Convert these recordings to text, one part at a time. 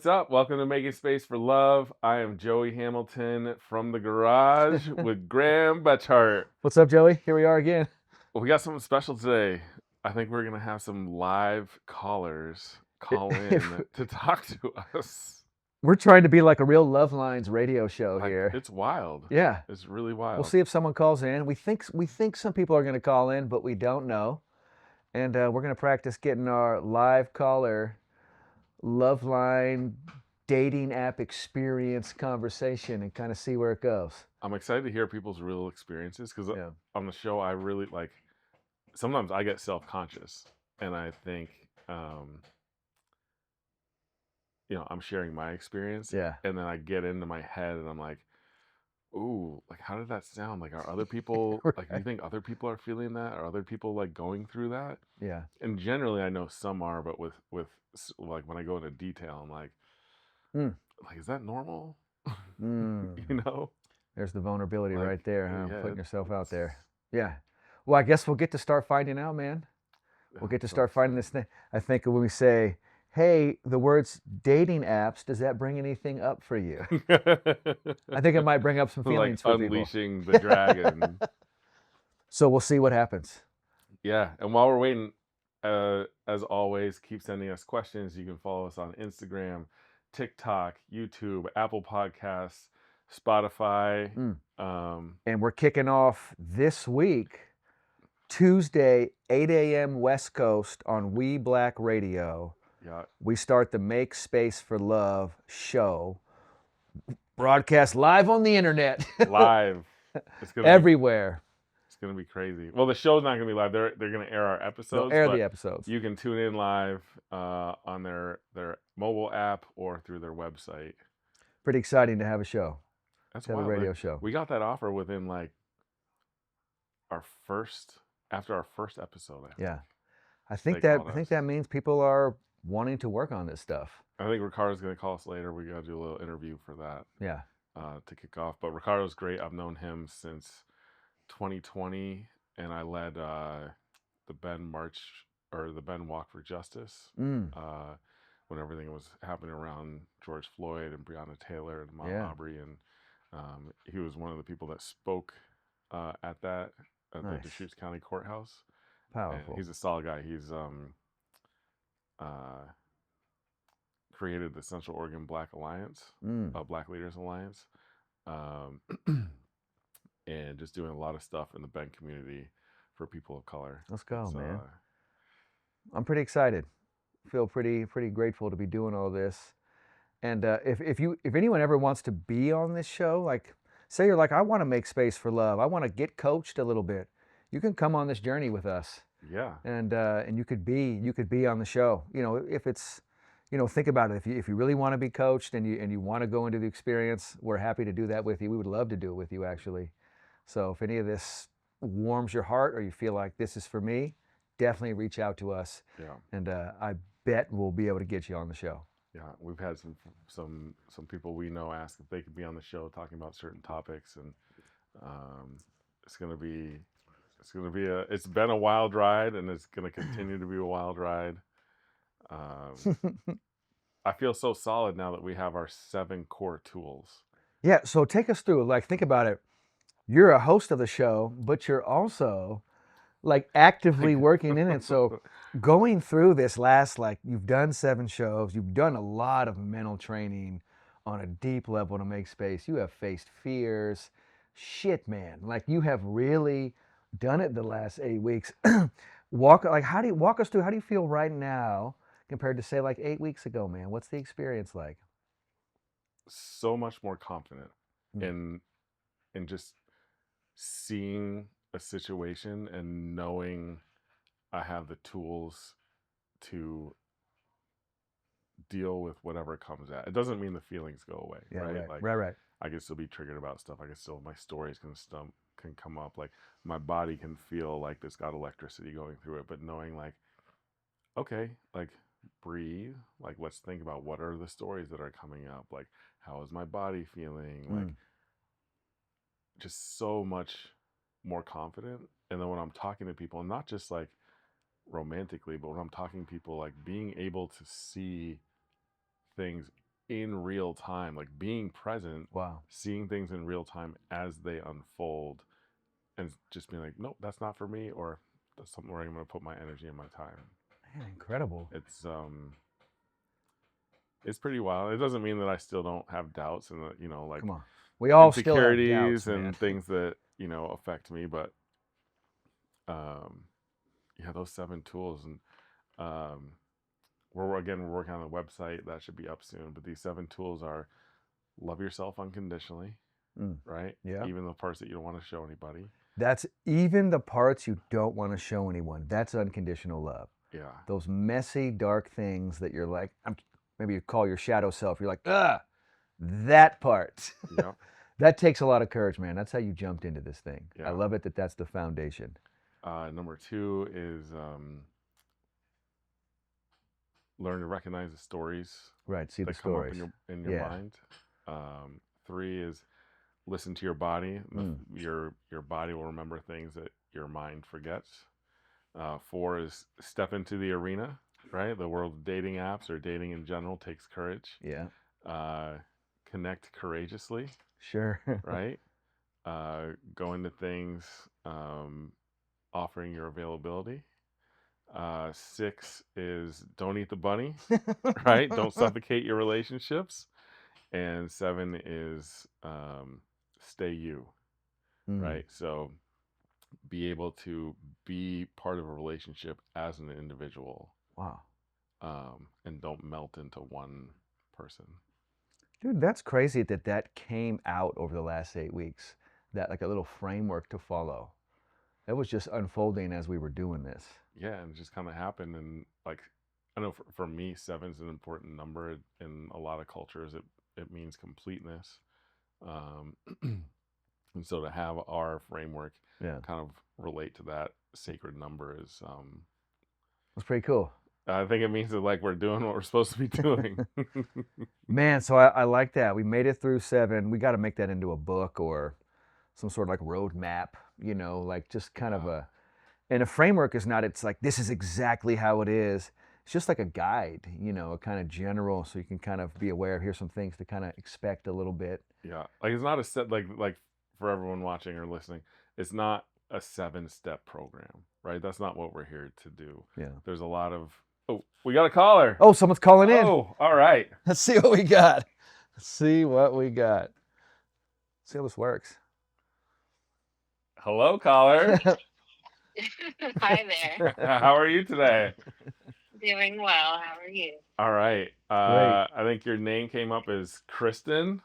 what's up? Welcome to Making Space for Love. I am Joey Hamilton from the garage with Graham Betchart. What's up, Joey? Here we are again. We got something special today. I think we're going to have some live callers call in to talk to us. We're trying to be like a real Love Lines radio show here. It's wild. Yeah. It's really wild. We'll see if someone calls in. We think some people are going to call in, but we don't know. And we're going to practice getting our live caller Love Line dating app experience conversation and kind of see where it goes. I'm excited to hear people's real experiences because on the show, I really sometimes I get self-conscious and I think, I'm sharing my experience. Yeah. And then I get into my head and I'm like, ooh, how did that sound? Are other people, Right. do you think other people are feeling that? Are other people going through that? Yeah. And generally I know some are, but with when I go into detail, I'm like, is that normal? There's the vulnerability right there, huh? Yeah, Putting yourself out there. Yeah. Well, I guess we'll get to start finding out, man. We'll get to start finding this thing. I think when we say, hey, the words dating apps, does that bring anything up for you? I think it might bring up some feelings for people. Unleashing the dragon. So we'll see what happens. Yeah. And while we're waiting, as always, keep sending us questions. You can follow us on Instagram, TikTok, YouTube, Apple Podcasts, Spotify. And we're kicking off this week, Tuesday, 8 a.m. West Coast on We Black Radio. Yeah. We start the Make Space for Love show. Broadcast live on the internet. Live. It's gonna everywhere. It's going to be crazy. Well, the show's not going to be live. They're going to air our episodes. They'll air the episodes. You can tune in live on their mobile app or through their website. Pretty exciting to have a show. That's wild. A radio show. We got that offer within after our first episode. I think that means people are wanting to work on this stuff. I think Ricardo's going to call us later. We got to do a little interview for that. Yeah. To kick off. But Ricardo's great. I've known him since 2020, and I led the Ben March or the Ben Walk for Justice when everything was happening around George Floyd and Breonna Taylor and Ahmaud Arbery, and he was one of the people that spoke at the Deschutes County Courthouse. Powerful. And he's a solid guy. He's created the Central Oregon Black Alliance, Black Leaders Alliance, and just doing a lot of stuff in the Bend community for people of color. Let's go, man. I'm pretty excited. Feel pretty grateful to be doing all this. And if anyone ever wants to be on this show, say you're I want to make space for love, I want to get coached a little bit, you can come on this journey with us. Yeah. And you could be on the show. If it's, think about it. If you really want to be coached and you want to go into the experience, we're happy to do that with you. We would love to do it with you, actually. So if any of this warms your heart or you feel like this is for me, definitely reach out to us. Yeah. And I bet we'll be able to get you on the show. Yeah, we've had some people we know ask if they could be on the show talking about certain topics, and it's been a wild ride, and it's going to continue to be a wild ride. I feel so solid now that we have our 7 core tools. Yeah, so take us through. Think about it. You're a host of the show, but you're also actively working in it. So going through this last, you've done 7 shows, you've done a lot of mental training on a deep level to make space. You have faced fears. Shit, man. You have really done it the last 8 weeks. Walk us through, how do you feel right now compared to say 8 weeks ago, man? What's the experience like? So much more confident in just seeing a situation and knowing I have the tools to deal with whatever comes at. It doesn't mean the feelings go away, right? Right. I can still be triggered about stuff. My stories can come up. My body can feel like there's got electricity going through it, but knowing okay, breathe. Let's think about what are the stories that are coming up. How is my body feeling? Just so much more confident. And then when I'm talking to people, not just romantically, but when I'm talking to people, being able to see things in real time, like being present, Wow. seeing things in real time as they unfold, and just being like, nope, that's not for me, or that's something where I'm going to put my energy and my time. Man, incredible. It's pretty wild. It doesn't mean that I still don't have doubts and that, like Come on. We all still have doubts, insecurities man. and things that affect me, but um, yeah, those 7 tools, and um, we're working on a website that should be up soon. But these 7 tools are: love yourself unconditionally, Mm, right? yeah. Even the parts that you don't want to show anybody. That's even the parts you don't want to show anyone. That's unconditional love. Yeah, Those messy, dark things that you're like, maybe you call your shadow self. You're like, that part. yeah, That takes a lot of courage, man. That's how you jumped into this thing. I yeah. love it that that's the foundation. Number 2 is learn to recognize the stories Right. See the that come up stories. in your Yeah. mind. 3 is listen to your body. Mm. Your body will remember things that your mind forgets. 4 is step into the arena. Right, the world of dating apps or dating in general takes courage. Yeah. Uh, connect courageously. Sure. Right, go into things offering your availability. 6 is don't eat the bunny. Right, don't suffocate your relationships. And 7 is stay you. Mm. Right, so be able to be part of a relationship as an individual, Wow. and don't melt into one person. Dude, that's crazy that that came out over the last 8 weeks. That like a little framework to follow. It was just unfolding as we were doing this. Yeah, and it just kind of happened. And like, I know for me, 7's an important number in a lot of cultures. It means completeness. Um, and so to have our framework Yeah. kind of relate to that sacred number is, It's pretty cool. I think it means that like we're doing what we're supposed to be doing. Man, so I like that. We made it through 7. We got to make that into a book or some sort of like roadmap, like just kind of Yeah. and a framework is not, it's like, this is exactly how it is. It's just like a guide, a kind of general, so you can kind of be aware, here's some things to kind of expect a little bit. Yeah, like it's not a set like for everyone watching or listening, it's not a 7-step program, right? That's not what we're here to do. Yeah. There's a lot of we got a caller. Oh, someone's calling in. Oh, all right. Let's see what we got. Let's see what we got. See how this works. Hello, caller. Hi there. How are you today? Doing well. How are you? All right. Great. I think your name came up as Kristen.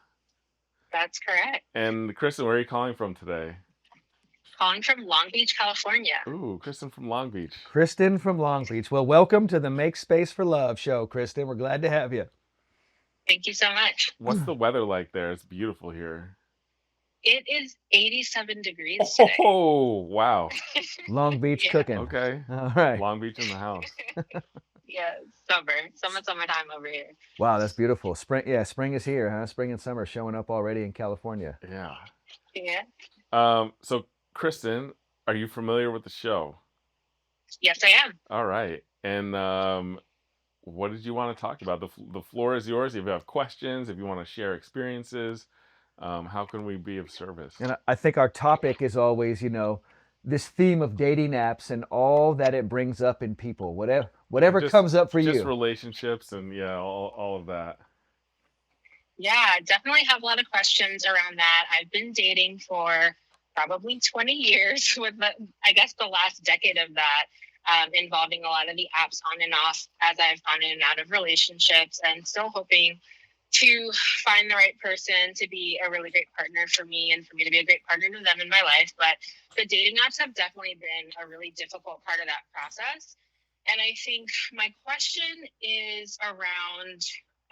That's correct. And Kristen, where are you calling from today? Calling from Long Beach, California. Ooh, Kristen from Long Beach. Kristen from Long Beach. Well, welcome to the Make Space for Love show, Kristen. We're glad to have you. Thank you so much. What's the weather like there? It's beautiful here. It is 87 degrees today. Oh, wow. Long Beach Yeah. cooking. Okay. All right. Long Beach in the house. Yeah, summertime over here. Wow, that's beautiful. Spring, yeah, spring is here, huh? Spring and summer showing up already in California. Yeah. Yeah. So Kristen, are you familiar with the show? Yes, I am. All right. And what did you want to talk about? The floor is yours. If you have questions, if you want to share experiences, how can we be of service? And I think our topic is always, this theme of dating apps and all that it brings up in people. Whatever comes up for just you. relationships and all of that. Yeah, definitely have a lot of questions around that. I've been dating for probably 20 years with I guess the last decade of that, involving a lot of the apps on and off as I've gone in and out of relationships, and still hoping to find the right person to be a really great partner for me and for me to be a great partner to them in my life. But the dating apps have definitely been a really difficult part of that process. And I think my question is around,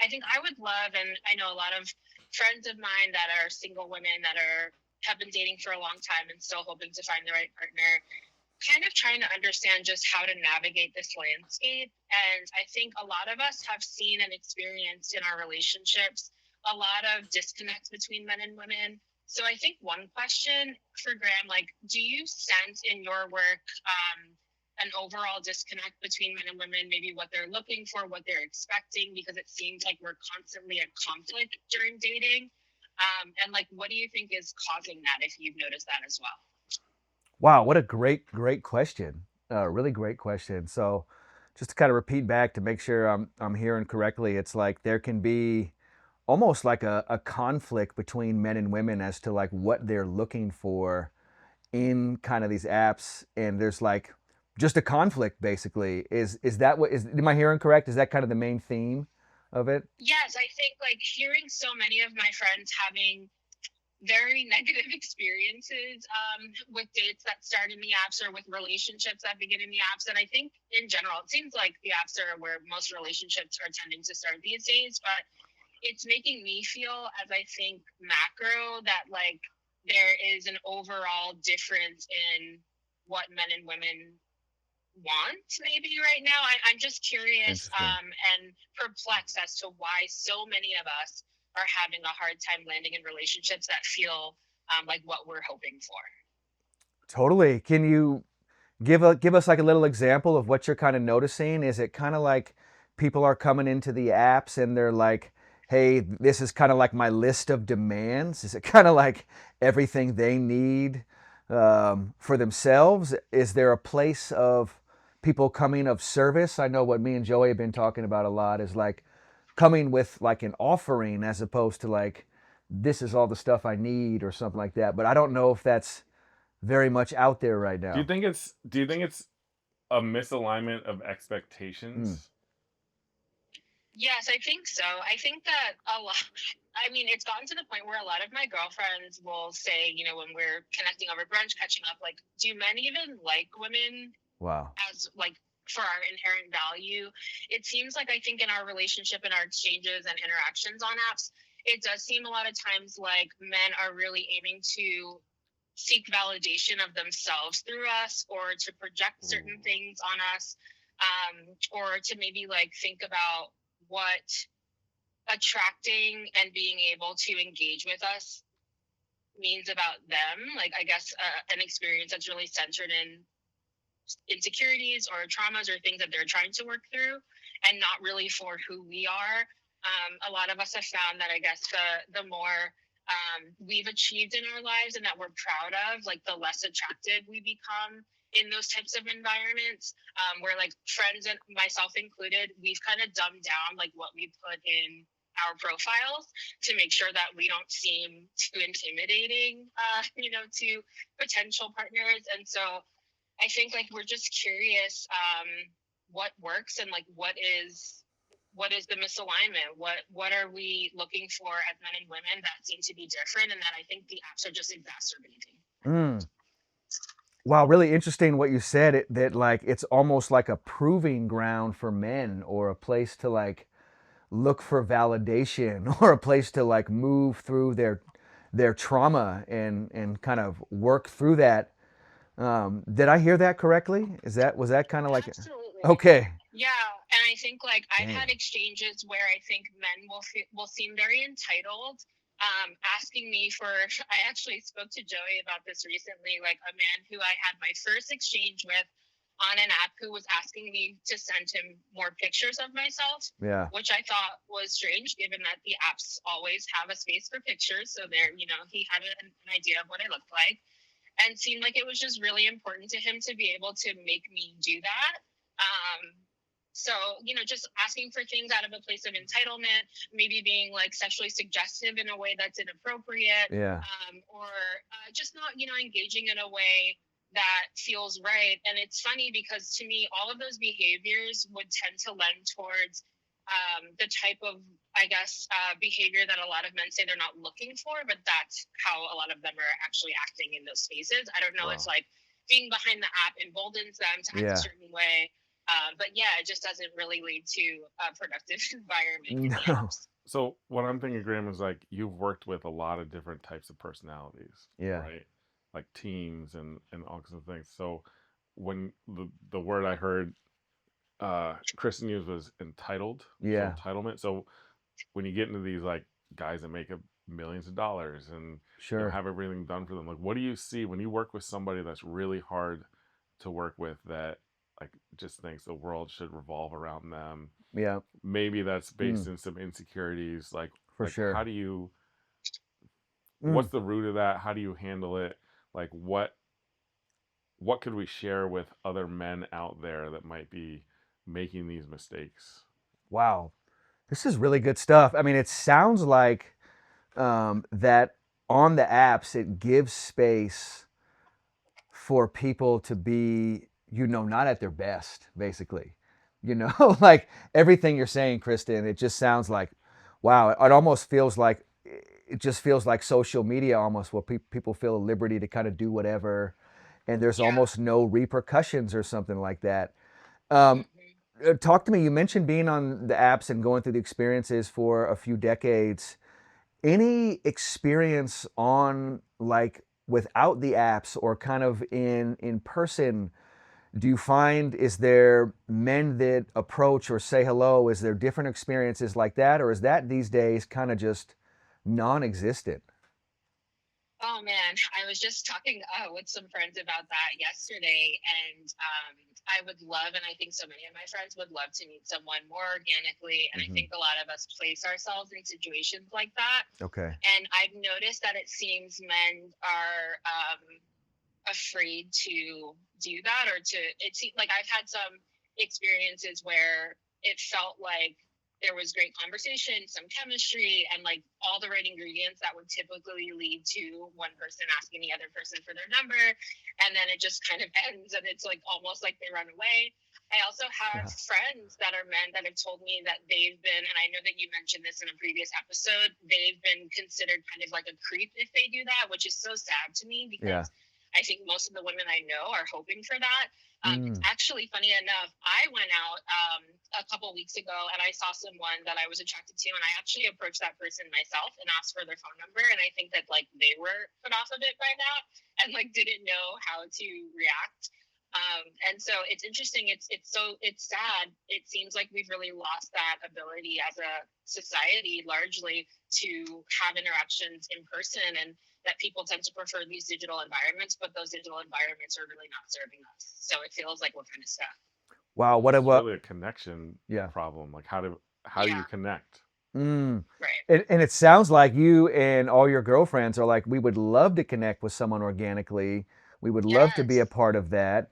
I think I would love, and I know a lot of friends of mine that are single women that have been dating for a long time and still hoping to find the right partner, kind of trying to understand just how to navigate this landscape. And I think a lot of us have seen and experienced in our relationships a lot of disconnects between men and women. So I think one question for Graham, like, do you sense in your work an overall disconnect between men and women, maybe what they're looking for, what they're expecting, because it seems like we're constantly at conflict during dating. And like, what do you think is causing that, if you've noticed that as well? Wow, what a great question. Really great question. So, just to kind of repeat back to make sure I'm hearing correctly, it's like there can be almost like a conflict between men and women as to like what they're looking for in kind of these apps, and there's like just a conflict basically. Is that what is? Am I hearing correct? Is that kind of the main theme of it? Yes, I think like hearing so many of my friends having very negative experiences with dates that start in the apps or with relationships that begin in the apps. And I think in general, it seems like the apps are where most relationships are tending to start these days. But it's making me feel, as I think macro, that like there is an overall difference in what men and women want maybe right now. I'm just curious Interesting. and perplexed as to why so many of us are having a hard time landing in relationships that feel like what we're hoping for. Totally. Can you give us like a little example of what you're kind of noticing? Is it kind of like people are coming into the apps and they're like, "Hey, this is kind of like my list of demands." Is it kind of like everything they need for themselves? Is there a place of people coming of service? I know what me and Joey have been talking about a lot is like coming with like an offering as opposed to like this is all the stuff I need or something like that. But I don't know if that's very much out there right now. Do you think it's a misalignment of Mm. expectations? Yes, I think so. I think that a lot, I mean, it's gotten to the point where a lot of my girlfriends will say, you know, when we're connecting over brunch, catching up, like, do men even like women Wow. as like for our inherent value? It seems like I think in our relationship and our exchanges and interactions on apps, it does seem a lot of times like men are really aiming to seek validation of themselves through us or to project certain Ooh. things on us, or to maybe like think about what attracting and being able to engage with us means about them. Like, I guess an experience that's really centered in insecurities or traumas or things that they're trying to work through and not really for who we are. A lot of us have found that I guess the more we've achieved in our lives and that we're proud of, like the less attracted we become in those types of environments, where like friends and myself included, we've kind of dumbed down like what we put in our profiles to make sure that we don't seem too intimidating, to potential partners. And so I think like we're just curious what works and like what is the misalignment? What are we looking for as men and women that seem to be different and that I think the apps are just exacerbating? Mm. Wow, really interesting what you said. That like it's almost like a proving ground for men, or a place to like look for validation, or a place to like move through their trauma and kind of work through that. Did I hear that correctly? Is that was that kind of like Absolutely. okay? Yeah, and I think like I've had Dang. exchanges where I think men will seem very entitled, asking me for. I actually spoke to Joey about this recently. Like a man who I had my first exchange with on an app who was asking me to send him more pictures of myself, Yeah. which I thought was strange, given that the apps always have a space for pictures. So there, he had an idea of what I looked like and seemed like it was just really important to him to be able to make me do that. So, just asking for things out of a place of entitlement, maybe being like sexually suggestive in a way that's inappropriate, Yeah. or just not, engaging in a way that feels right. And it's funny because to me, all of those behaviors would tend to lend towards the type of, I guess, behavior that a lot of men say they're not looking for, but that's how a lot of them are actually acting in those spaces. I don't know. It's Wow. like being behind the app emboldens them to act a Yeah. certain way. But yeah, it just doesn't really lead to a productive environment in the No. apps. So what I'm thinking, Graham, is like you've worked with a lot of different types of personalities, Yeah. right? Like teams and all kinds of things. So when the word I heard Kristen used was entitled. So Yeah. entitlement. So when you get into these like guys that make up millions of dollars and Sure. have everything done for them, like what do you see when you work with somebody that's really hard to work with, that like just thinks the world should revolve around them. Yeah. Maybe that's based Mm, in some insecurities. for How sure. do you, Mm. what's the root of that? How do you handle it? Like what could we share with other men out there that might be making these mistakes? Wow. This is really good stuff. I mean, it sounds like that on the apps, it gives space for people to be, not at their best, basically. Like everything you're saying, Kristen, it just sounds like, wow, it almost feels like, it just feels like social media almost, where people feel a liberty to kind of do whatever, and there's Yeah. almost no repercussions or something like that. Um, Hmm. Talk to me. You mentioned being on the apps and going through the experiences for a few decades. Any experience on, like, without the apps or kind of in person? Do you find, is there men that approach or say hello? Is there different experiences like that, or is that these days kind of just non-existent? Oh man, I was just talking with some friends about that yesterday, and I would love, and I think so many of my friends would love to meet someone more organically. And I Hmm. think a lot of us place ourselves in situations like that. Okay. And I've noticed that it seems men are afraid to do that, or to, it seems like I've had some experiences where it felt like there was great conversation, some chemistry, and like all the right ingredients that would typically lead to one person asking the other person for their number, and then it just kind of ends, and it's like almost like they run away. I also have Yeah. friends that are men that have told me that they've been, and I know that you mentioned this in a previous episode, they've been considered kind of like a creep if they do that, which is so sad to me, Yeah. because I think most of the women I know are hoping for that. It's Mm. actually funny enough. I went out a couple weeks ago and I saw someone that I was attracted to, and I actually approached that person myself and asked for their phone number. And I think that like they were put off of it by now and like didn't know how to react. And so it's interesting. It's sad. It seems like we've really lost that ability as a society, largely, to have interactions in person, and that people tend to prefer these digital environments, but those digital environments are really not serving us. So it feels like we're kind of stuck. Wow. What It's about? really a connection Yeah. problem. Like how do you Yeah, connect? Mm. right. And it sounds like you and all your girlfriends are like, we would love to connect with someone organically. We would love to be a Yes. part of that.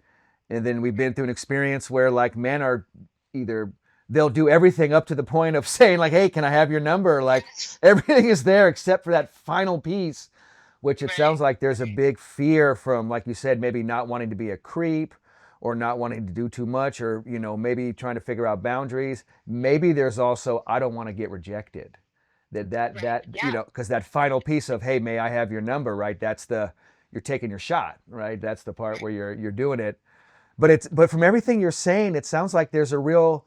And then we've been through an experience where, like, men are either, they'll do everything up to the point of saying, like, hey, can I have your number? Like, Yes. everything is there except for that final piece, which it Right. sounds like there's a Right. big fear from, like you said, maybe not wanting to be a creep or not wanting to do too much, or, maybe trying to figure out boundaries. Maybe there's also, I don't want to get rejected. Right. Yeah. Because that final piece of, hey, may I have your number, right? That's the, you're taking your shot, right? That's the part where you're doing it. But from everything you're saying, it sounds like there's a real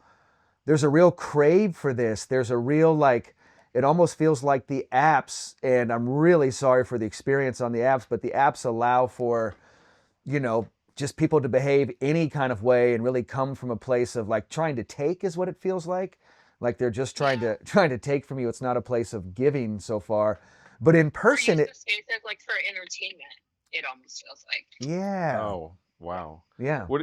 crave for this. There's a real, like, it almost feels like the apps, and I'm really sorry for the experience on the apps, but the apps allow for, you know, just people to behave any kind of way and really come from a place of, like, trying to take, is what it feels like. Like they're just trying Yeah. to trying to take from you. It's not a place of giving so far. But in Or person use the it, space as like for entertainment. It almost feels like. yeah. Oh, wow. Yeah. What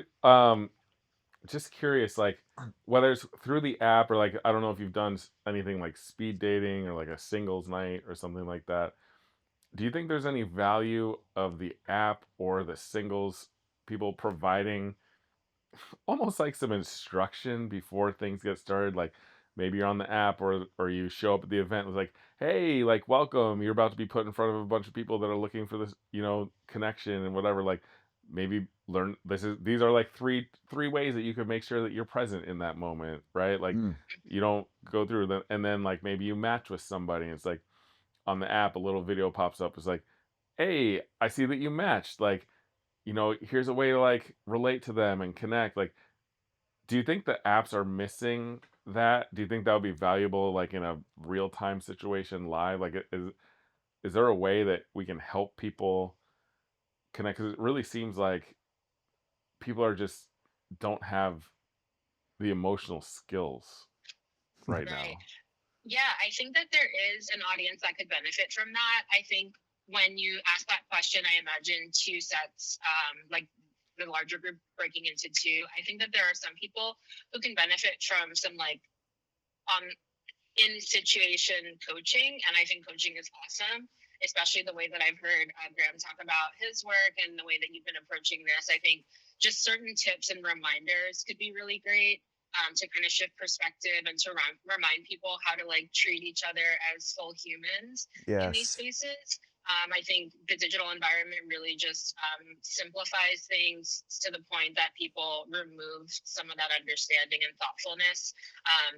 just curious, like whether it's through the app or like I don't know if you've done anything like speed dating or like a singles night or something like that. Do you think there's any value of the app or the singles people providing almost like some instruction before things get started? Like maybe you're on the app or you show up at the event, it's like, hey, like welcome, you're about to be put in front of a bunch of people that are looking for this, connection and whatever. Like maybe learn these are like three ways that you can make sure that you're present in that moment, right? Like Mm. you don't go through them, and then like maybe you match with somebody and it's like on the app a little video pops up. It's like, hey, I see that you matched. Like, here's a way to like relate to them and connect. Like, do you think the apps are missing that? Do you think that would be valuable, like in a real time situation live? Like, is there a way that we can help people connect? Because it really seems like people are just don't have the emotional skills right Right. now. Yeah, I think that there is an audience that could benefit from that. I think when you ask that question, I imagine two sets. Like the larger group breaking into two. I think that there are some people who can benefit from some like um in situation coaching, and I think coaching is awesome, especially the way that I've heard Graham talk about his work and the way that you've been approaching this. I think just certain tips and reminders could be really great, to kind of shift perspective and to remind people how to like treat each other as full humans in these Yes. spaces. I think the digital environment really just simplifies things to the point that people remove some of that understanding and thoughtfulness,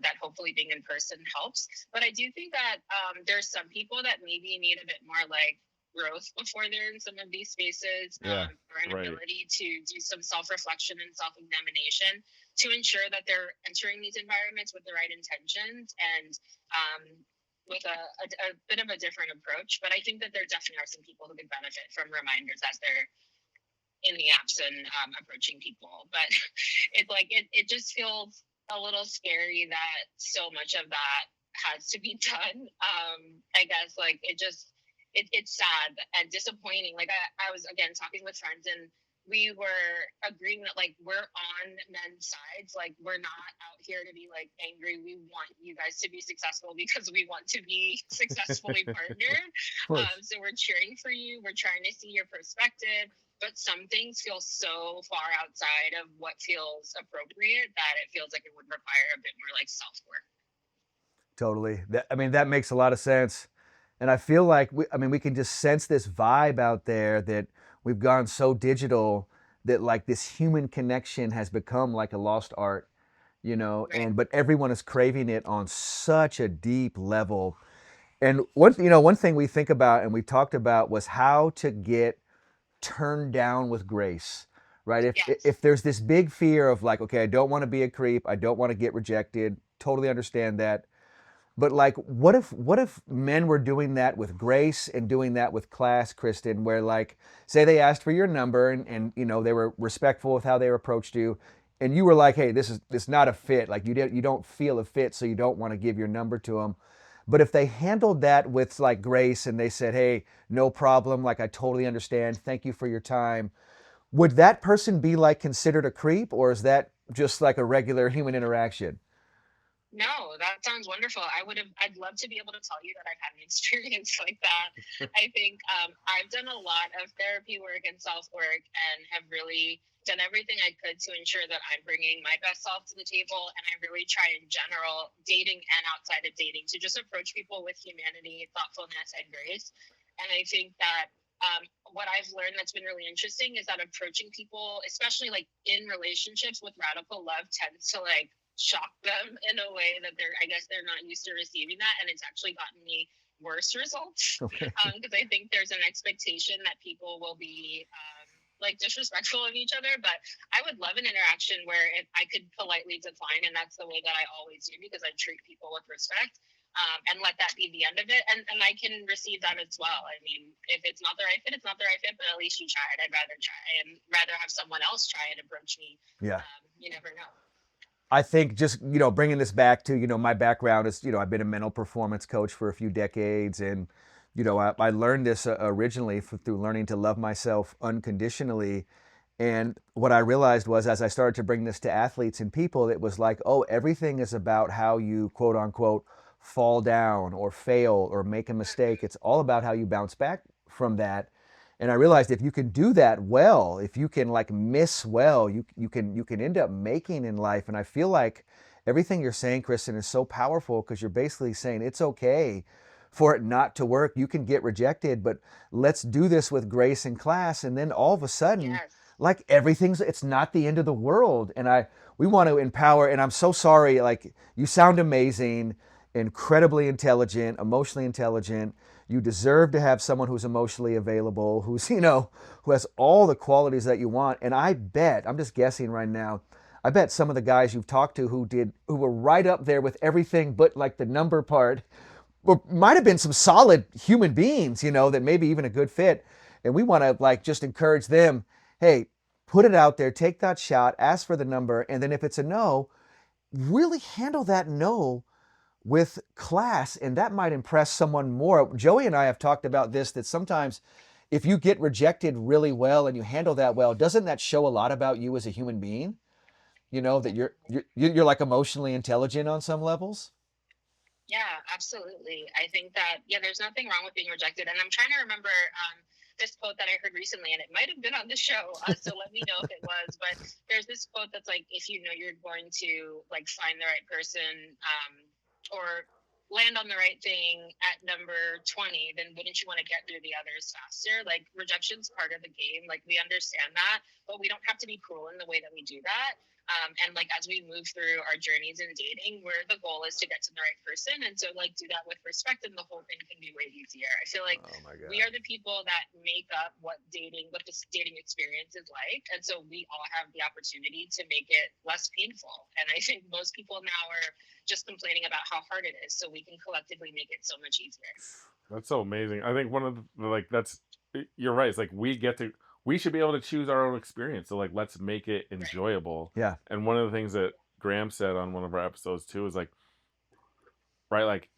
that hopefully being in person helps. But I do think that there's some people that maybe need a bit more like growth before they're in some of these spaces, Yeah. or an Right. ability to do some self-reflection and self-examination to ensure that they're entering these environments with the right intentions and with a bit of a different approach. But I think that there definitely are some people who could benefit from reminders as they're in the apps and approaching people. But it just feels a little scary that so much of that has to be done. I guess like it's sad and disappointing. Like I was again talking with friends, and we were agreeing that like we're on men's sides. Like we're not out here to be like angry. We want you guys to be successful because we want to be successfully partnered. Of course. So we're cheering for you. We're trying to see your perspective. But some things feel so far outside of what feels appropriate that it feels like it would require a bit more like self work. Totally. I mean, that makes a lot of sense. And I feel like we can just sense this vibe out there that we've gone so digital that like this human connection has become like a lost art, Right. but everyone is craving it on such a deep level. And one thing we think about and we talked about was how to get turned down with grace, right? Yes. If there's this big fear of like, okay, I don't want to be a creep, I don't want to get rejected, totally understand that. But like, what if men were doing that with grace and doing that with class, Kristen, where like, say they asked for your number and they were respectful with how they approached you, and you were like, hey, this not a fit. Like you don't feel a fit, so you don't want to give your number to them. But if they handled that with like grace and they said, hey, no problem, like I totally understand, thank you for your time, would that person be like considered a creep, or is that just like a regular human interaction? No, that sounds wonderful. I'd love to be able to tell you that I've had an experience like that. I think I've done a lot of therapy work and self work and have really done everything I could to ensure that I'm bringing my best self to the table. And I really try in general, dating and outside of dating, to just approach people with humanity, thoughtfulness, and grace. And I think that what I've learned that's been really interesting is that approaching people, especially like in relationships with radical love, tends to like shock them in a way that I guess they're not used to receiving that, and it's actually gotten me worse results, Okay. because I think there's an expectation that people will be like disrespectful of each other. But I would love an interaction where if I could politely decline, and that's the way that I always do because I treat people with respect. And let that be the end of it. And I can receive that as well. I mean, if it's not the right fit, it's not the right fit, but at least you tried. I'd rather try and rather have someone else try and approach me. Yeah. You never know. I think just bringing this back to my background is I've been a mental performance coach for a few decades, and I learned this originally through learning to love myself unconditionally. And what I realized was, as I started to bring this to athletes and people, it was like, oh, everything is about how you quote unquote fall down or fail or make a mistake. It's all about how you bounce back from that. And I realized if you can do that well, if you can like miss well, you can end up making in life. And I feel like everything you're saying, Kristen, is so powerful because you're basically saying it's okay for it not to work. You can get rejected, but let's do this with grace and class. And then all of a sudden, Yes. like it's not the end of the world. And we want to empower, and I'm so sorry, like you sound amazing, incredibly intelligent, emotionally intelligent. You deserve to have someone who's emotionally available, who has all the qualities that you want. And I bet, I'm just guessing right now, I bet some of the guys you've talked to who were right up there with everything but like the number part, might have been some solid human beings, that maybe even a good fit. And we want to like just encourage them, hey, put it out there, take that shot, ask for the number, and then if it's a no, really handle that no with class, and that might impress someone more. Joey and I have talked about this, that sometimes if you get rejected really well and you handle that well, doesn't that show a lot about you as a human being? You know, that you're like emotionally intelligent on some levels. Yeah, absolutely. I think that, yeah, there's nothing wrong with being rejected. And I'm trying to remember this quote that I heard recently, and it might have been on the show. So let me know if it was. But there's this quote that's like, if you know you're going to like find the right person or land on the right thing at number 20, then wouldn't you want to get through the others faster? Like rejection's part of the game. Like we understand that, but we don't have to be cruel in the way that we do that. And like as we move through our journeys in dating, where the goal is to get to the right person, and so like do that with respect, and the whole thing can be way easier. I feel like Oh my God. we are the people that make up what this dating experience is like, and so we all have the opportunity to make it less painful. And I think most people now are just complaining about how hard it is, so we can collectively make it so much easier. That's so amazing. I think one of the like that's you're right. It's like we should be able to choose our own experience. So like let's make it Right. enjoyable. Yeah. And one of the things that Graham said on one of our episodes too is like, right, like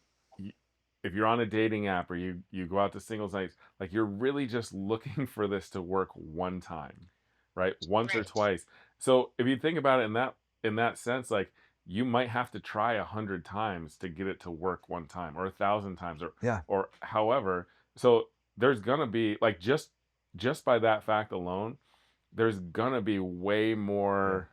if you're on a dating app or you go out to singles nights, like you're really just looking for this to work one time, right? Once or Right. twice. So if you think about it in that sense, like you might have to try 100 times to get it to work one time, or 1,000 times, Yeah. or however. So there's gonna be like just by that fact alone, there's gonna be way Yeah. more.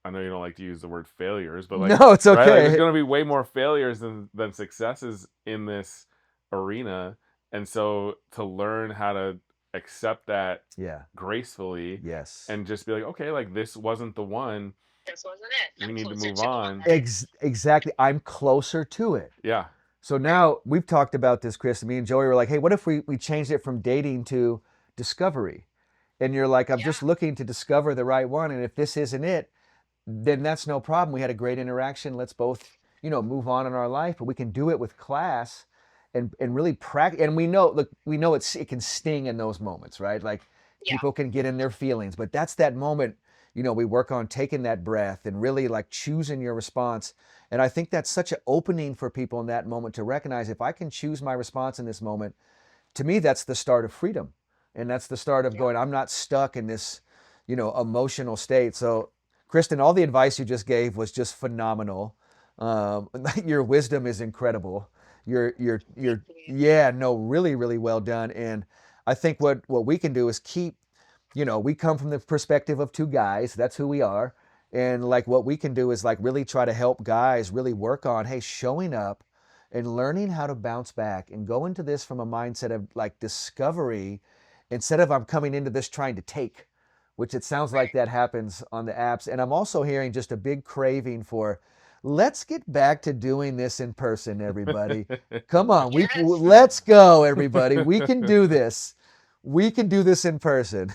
I know you don't like to use the word failures, but like, No, it's right, like there's okay. going to be way more failures than successes in this arena. And so to learn how to accept that Yeah. gracefully Yes. and just be like, okay, like this wasn't the one. This wasn't it. We I'm need to closer move to the one on. that Exactly. I'm closer to it. Yeah. So right. now we've talked about this, Chris. Me and Joey were like, hey, what if we changed it from dating to discovery? And you're like, I'm just Yeah. looking to discover the right one. And if this isn't it, then that's no problem. We had a great interaction. Let's both, move on in our life, but we can do it with class and really practice. And we know it can sting in those moments, right? Like Yeah. people can get in their feelings, but that's that moment, we work on taking that breath and really like choosing your response. And I think that's such an opening for people in that moment to recognize if I can choose my response in this moment, to me, that's the start of freedom. And that's the start of Yeah. going, I'm not stuck in this, emotional state. So, Kristen, all the advice you just gave was just phenomenal. Your wisdom is incredible. Thank you. Yeah, no, really, really well done. And I think what we can do is keep, we come from the perspective of two guys. That's who we are. And like what we can do is like really try to help guys really work on, hey, showing up and learning how to bounce back and go into this from a mindset of like discovery instead of I'm coming into this trying to take, which it sounds like Right. that happens on the apps. And I'm also hearing just a big craving for let's get back to doing this in person, everybody. Come on, Yes. let's go, everybody. We can do this. We can do this in person.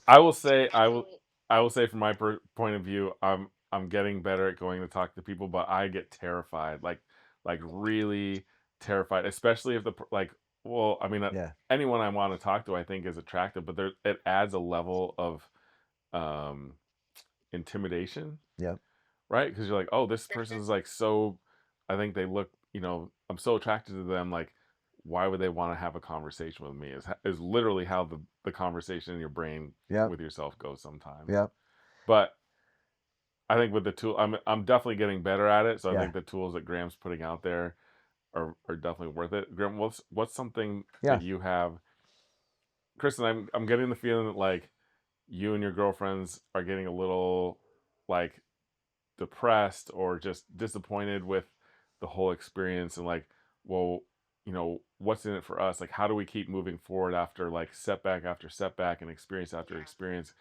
I will say, Absolutely. I will say from my point of view, I'm getting better at going to talk to people, but I get terrified, like really terrified, especially if like, well, I mean, Yeah. anyone I want to talk to, I think is attractive, but it adds a level of um, intimidation, Yep. right? Because you're like, oh, this For sure. person's like so, I think they look, I'm so attracted to them, like. Why would they want to have a conversation with me? Is literally how the conversation in your brain Yep. with yourself goes sometimes. Yep. But I think with the tool, I'm definitely getting better at it. So I Yeah. think the tools that Graham's putting out there are definitely worth it. Graham, what's something Yeah. that you have, Kristen? I'm getting the feeling that like you and your girlfriends are getting a little like depressed or just disappointed with the whole experience and like, well, what's in it for us? Like, how do we keep moving forward after like setback after setback and experience after Yeah. experience?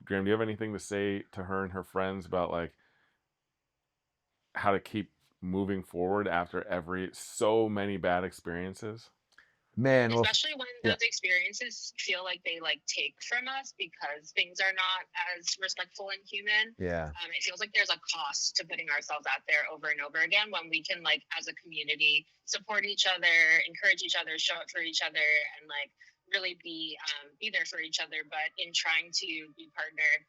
Graham, do you have anything to say to her and her friends about like how to keep moving forward after so many bad experiences? Man, well, Especially when yeah. those experiences feel like they like take from us because things are not as respectful and human. Yeah. It feels like there's a cost to putting ourselves out there over and over again when we can like as a community support each other, encourage each other, show up for each other, and like really be there for each other. But in trying to be partnered,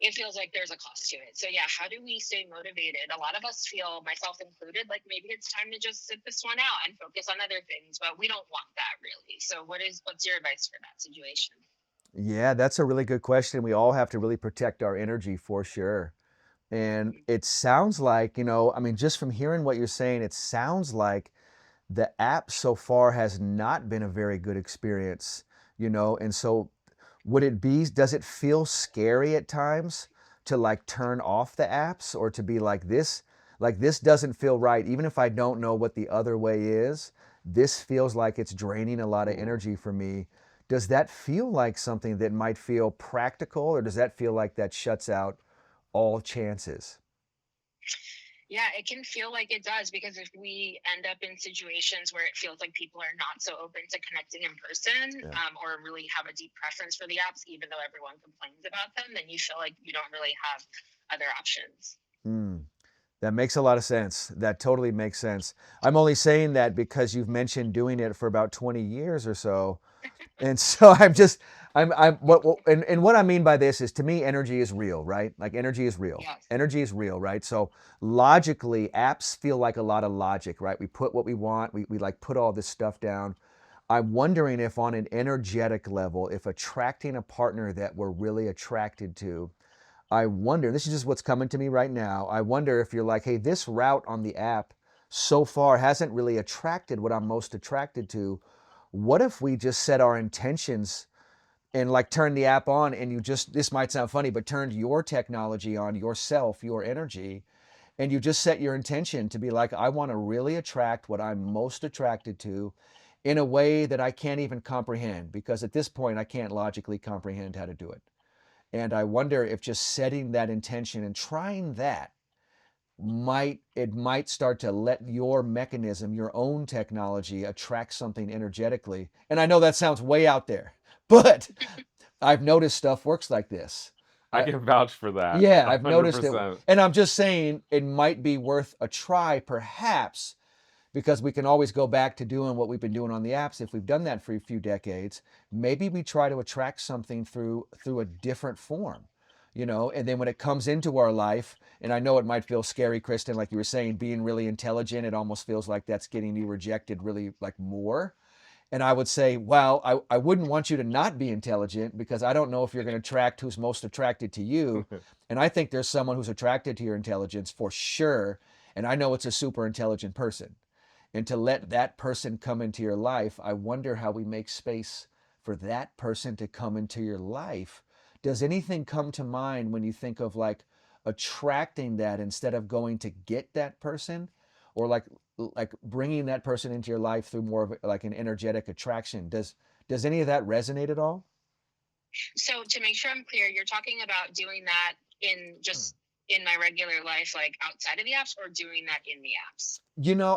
it feels like there's a cost to it. So yeah, how do we stay motivated? A lot of us feel, myself included, like maybe it's time to just sit this one out and focus on other things, but we don't want that really. So what's your advice for that situation? Yeah, that's a really good question. We all have to really protect our energy for sure. And it sounds like, I mean, just from hearing what you're saying, it sounds like the app so far has not been a very good experience, and so does it feel scary at times to like turn off the apps or to be like this doesn't feel right, even if I don't know what the other way is, this feels like it's draining a lot of Ooh. energy for me. Does that feel like something that might feel practical, or does that feel like that shuts out all chances? Yeah, it can feel like it does, because if we end up in situations where it feels like people are not so open to connecting in person, Yeah. or really have a deep preference for the apps, even though everyone complains about them, then you feel like you don't really have other options. Hmm. That makes a lot of sense. That totally makes sense. I'm only saying that because you've mentioned doing it for about 20 years or so. And so and what I mean by this is, to me, energy is real, right? Like energy is real. Yes. Energy is real, right? So logically, apps feel like a lot of logic, right? We put what we want, we like put all this stuff down. I'm wondering if on an energetic level, if attracting a partner that we're really attracted to, I wonder, this is just what's coming to me right now. I wonder if you're like, hey, this route on the app so far hasn't really attracted what I'm most attracted to. What if we just set our intentions and like turn the app on, and this might sound funny, but turned your technology on, yourself, your energy, and you just set your intention to be like, I want to really attract what I'm most attracted to in a way that I can't even comprehend, because at this point I can't logically comprehend how to do it. And I wonder if just setting that intention and trying that might start to let your mechanism, your own technology, attract something energetically. And I know that sounds way out there, but I've noticed stuff works like this. I I, can vouch for that yeah, a I've hundred noticed it. percent. And I'm just saying it might be worth a try, perhaps, because we can always go back to doing what we've been doing on the apps. If we've done that for a few decades, maybe we try to attract something through a different form, and then when it comes into our life, and I know it might feel scary, Kristen, like you were saying, being really intelligent, it almost feels like that's getting you rejected really like more. And I would say, well, I wouldn't want you to not be intelligent, because I don't know if you're going to attract who's most attracted to you. And I think there's someone who's attracted to your intelligence for sure. And I know it's a super intelligent person. And to let that person come into your life, I wonder how we make space for that person to come into your life. Does anything come to mind when you think of like attracting that instead of going to get that person, or like bringing that person into your life through more of like an energetic attraction? Does any of that resonate at all? So to make sure I'm clear, you're talking about doing that in just in my regular life, like outside of the apps, or doing that in the apps?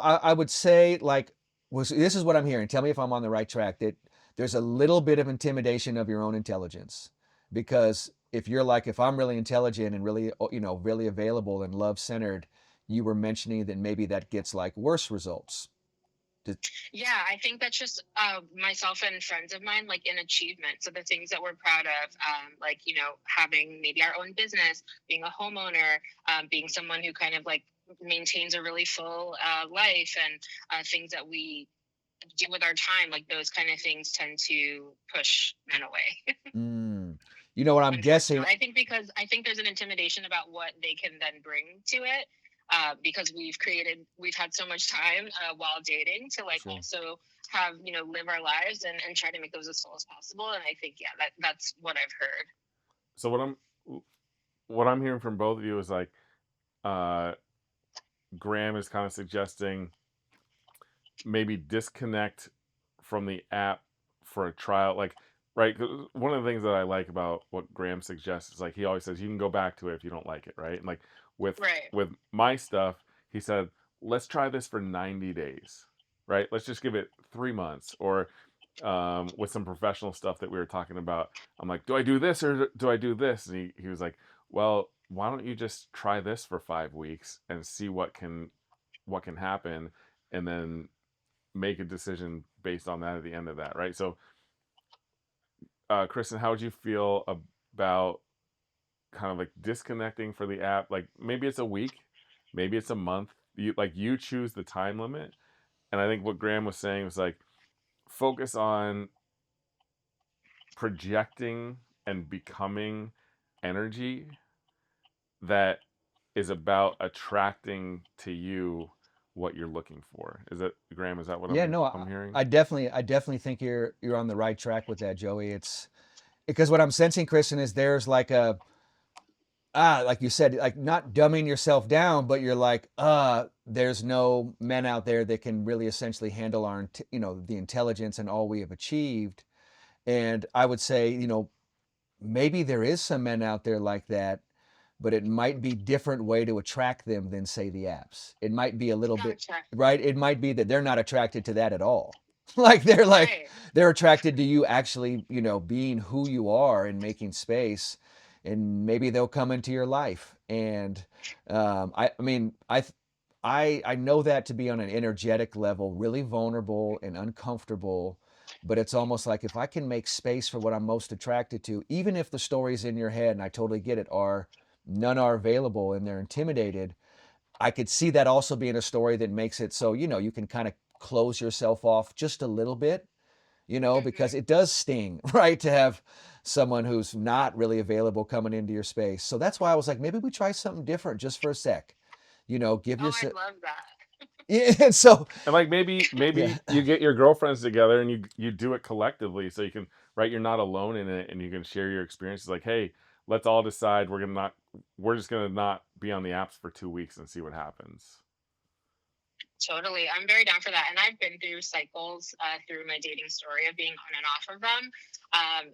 I would say like this is what I'm hearing. Tell me if I'm on the right track. That there's a little bit of intimidation of your own intelligence, because if I'm really intelligent and really really available and love centered, you were mentioning that maybe that gets like worse results. Did- Yeah, I think that's just myself and friends of mine, like in achievement. So the things that we're proud of, like, having maybe our own business, being a homeowner, being someone who kind of like maintains a really full life, and things that we do with our time, like those kind of things tend to push men away. mm, you know what I'm guessing? Unfortunately, I think there's an intimidation about what they can then bring to it, because we've had so much time while dating to like Sure. also have live our lives, and try to make those as full as possible. And I think, yeah, that's what I've heard. So what I'm hearing from both of you is like, uh, Graham is kind of suggesting maybe disconnect from the app for a trial, like, right? 'Cause one of the things that I like about what Graham suggests is like he always says you can go back to it if you don't like it, right? And like with Right. with my stuff, he said let's try this for 90 days, right? Let's just give it 3 months. Or with some professional stuff that we were talking about, I'm like, do I do this or do I do this? And he was like, well, why don't you just try this for 5 weeks and see what can happen, and then make a decision based on that at the end of that, right? So, Kristen, how would you feel about kind of like disconnecting for the app. Like maybe it's a week, maybe it's a month. You choose the time limit. And I think what Graham was saying was like focus on projecting and becoming energy that is about attracting to you what you're looking for. Is that, Graham? Is that what Yeah, no, I'm hearing? I definitely think you're on the right track with that, Joey. It's because what I'm sensing, Kristen, is there's like a like you said, like not dumbing yourself down, but you're like, there's no men out there that can really essentially handle our, the intelligence and all we have achieved. And I would say, maybe there is some men out there like that, but it might be different way to attract them than say the apps. It might be a little bit, Gotcha. right? It might be that they're not attracted to that at all. like Right. they're attracted to you actually, being who you are and making space, and maybe they'll come into your life. And I mean, I know that to be on an energetic level, really vulnerable and uncomfortable. But it's almost like if I can make space for what I'm most attracted to, even if the stories in your head, and I totally get it, are none are available and they're intimidated, I could see that also being a story that makes it so, you can kind of close yourself off just a little bit, because Hmm. it does sting, right? To have someone who's not really available coming into your space. So that's why I was like, maybe we try something different just for a sec, give Oh, I yourself, love that. yeah. And so, And like maybe yeah. you get your girlfriends together and you do it collectively so you can, right, you're not alone in it and you can share your experiences. Like, hey, let's all decide we're just gonna not be on the apps for 2 weeks and see what happens. Totally. I'm very down for that. And I've been through cycles through my dating story of being on and off of them.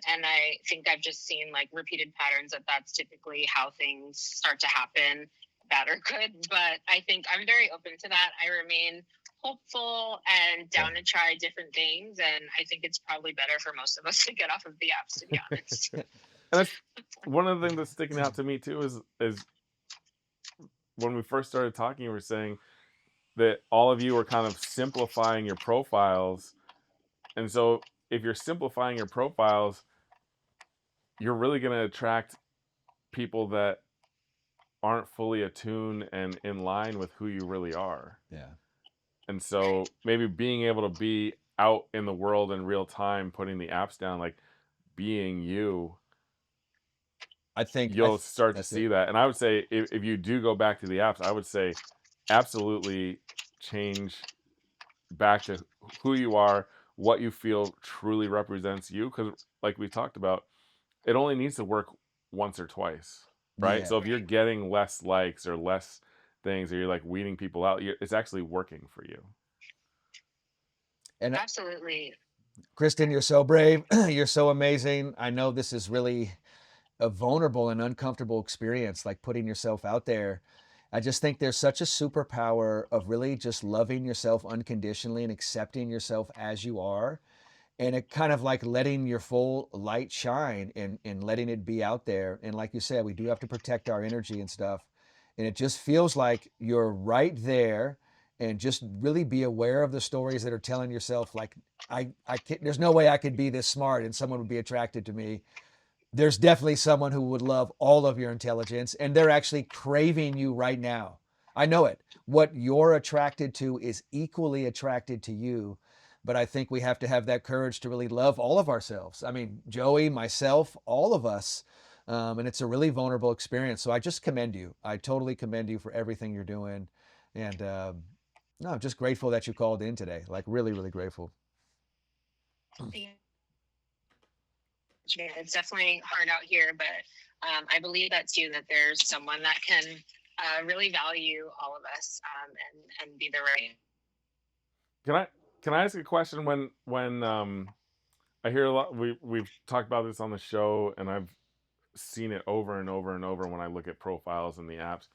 And I think I've just seen like repeated patterns that that's typically how things start to happen, bad or good. But I think I'm very open to that. I remain hopeful and Yeah. down to try different things. And I think it's probably better for most of us to get off of the apps, to be honest. And that's one of the things that's sticking out to me too is when we first started talking, you were saying that all of you are kind of simplifying your profiles. And so if you're simplifying your profiles, you're really going to attract people that aren't fully attuned and in line with who you really are. Yeah. And Right. so maybe being able to be out in the world in real time, putting the apps down, like being you, I think you'll start to that's it. see that. And I would say if you do go back to the apps, I would say absolutely change back to who you are, what you feel truly represents you. Because, like we talked about, it only needs to work once or twice, right? Yeah. So if you're Right. getting less likes or less things, or you're like weeding people out, it's actually working for you. And Absolutely. Kristen, you're so brave. You're so amazing. I know this is really a vulnerable and uncomfortable experience, like putting yourself out there. I just think there's such a superpower of really just loving yourself unconditionally and accepting yourself as you are. And it kind of like letting your full light shine and letting it be out there. And like you said, we do have to protect our energy and stuff. And it just feels like you're right there, and just really be aware of the stories that are telling yourself like, I can't, there's no way I could be this smart and someone would be attracted to me. There's definitely someone who would love all of your intelligence, and they're actually craving you right now. I know it. What you're attracted to is equally attracted to you. But I think we have to have that courage to really love all of ourselves. I mean, Joey, myself, all of us. And it's a really vulnerable experience. So I just commend you. I totally commend you for everything you're doing. And no, I'm just grateful that you called in today. Like, really, really grateful. Yeah, it's definitely hard out here, but I believe that too, that there's someone that can really value all of us and be the right. Can I can I ask a question? When I hear a lot, we've talked about this on the show, and I've seen it over and over and over when I look at profiles in the apps.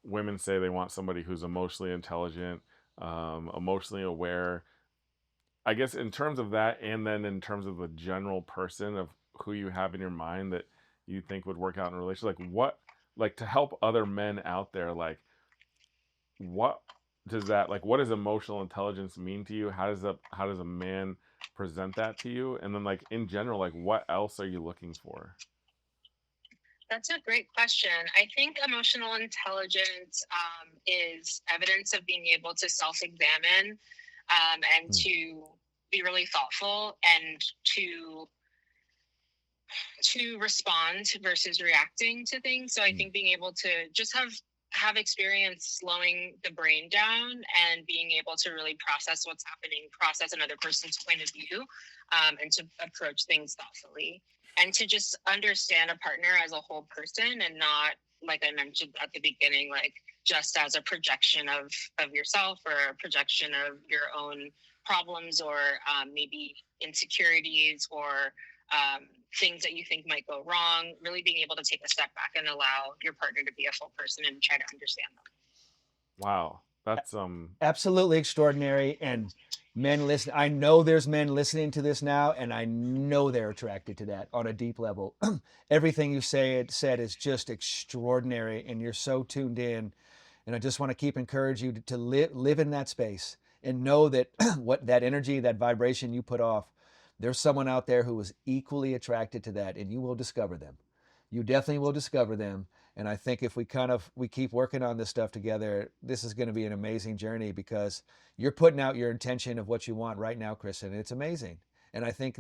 Women say they want somebody who's emotionally intelligent, emotionally aware. I guess in terms of that, and then in terms of the general person of who you have in your mind that you think would work out in a relationship, like what, like to help other men out there, like what does that, like what does emotional intelligence mean to you? How does a man present that to you? And then like in general, like what else are you looking for? That's a great question. I think emotional intelligence is evidence of being able to self-examine and Hmm. to be really thoughtful and to respond versus reacting to things. So I Hmm. think being able to just have experience slowing the brain down and being able to really process what's happening, process another person's point of view, and to approach things thoughtfully, and to just understand a partner as a whole person and not, like I mentioned at the beginning, like just as a projection of yourself or a projection of your own problems or maybe insecurities or things that you think might go wrong, really being able to take a step back and allow your partner to be a full person and try to understand them. Wow, that's Absolutely extraordinary. And men listen, I know there's men listening to this now, and I know they're attracted to that on a deep level. Everything you said is just extraordinary, and you're so tuned in. And I just want to keep encouraging you to live in that space and know that what that energy, that vibration you put off, there's someone out there who is equally attracted to that, and you will discover them. You definitely will discover them. And I think if we keep working on this stuff together, this is going to be an amazing journey because you're putting out your intention of what you want right now, Kristen. And it's amazing. And I think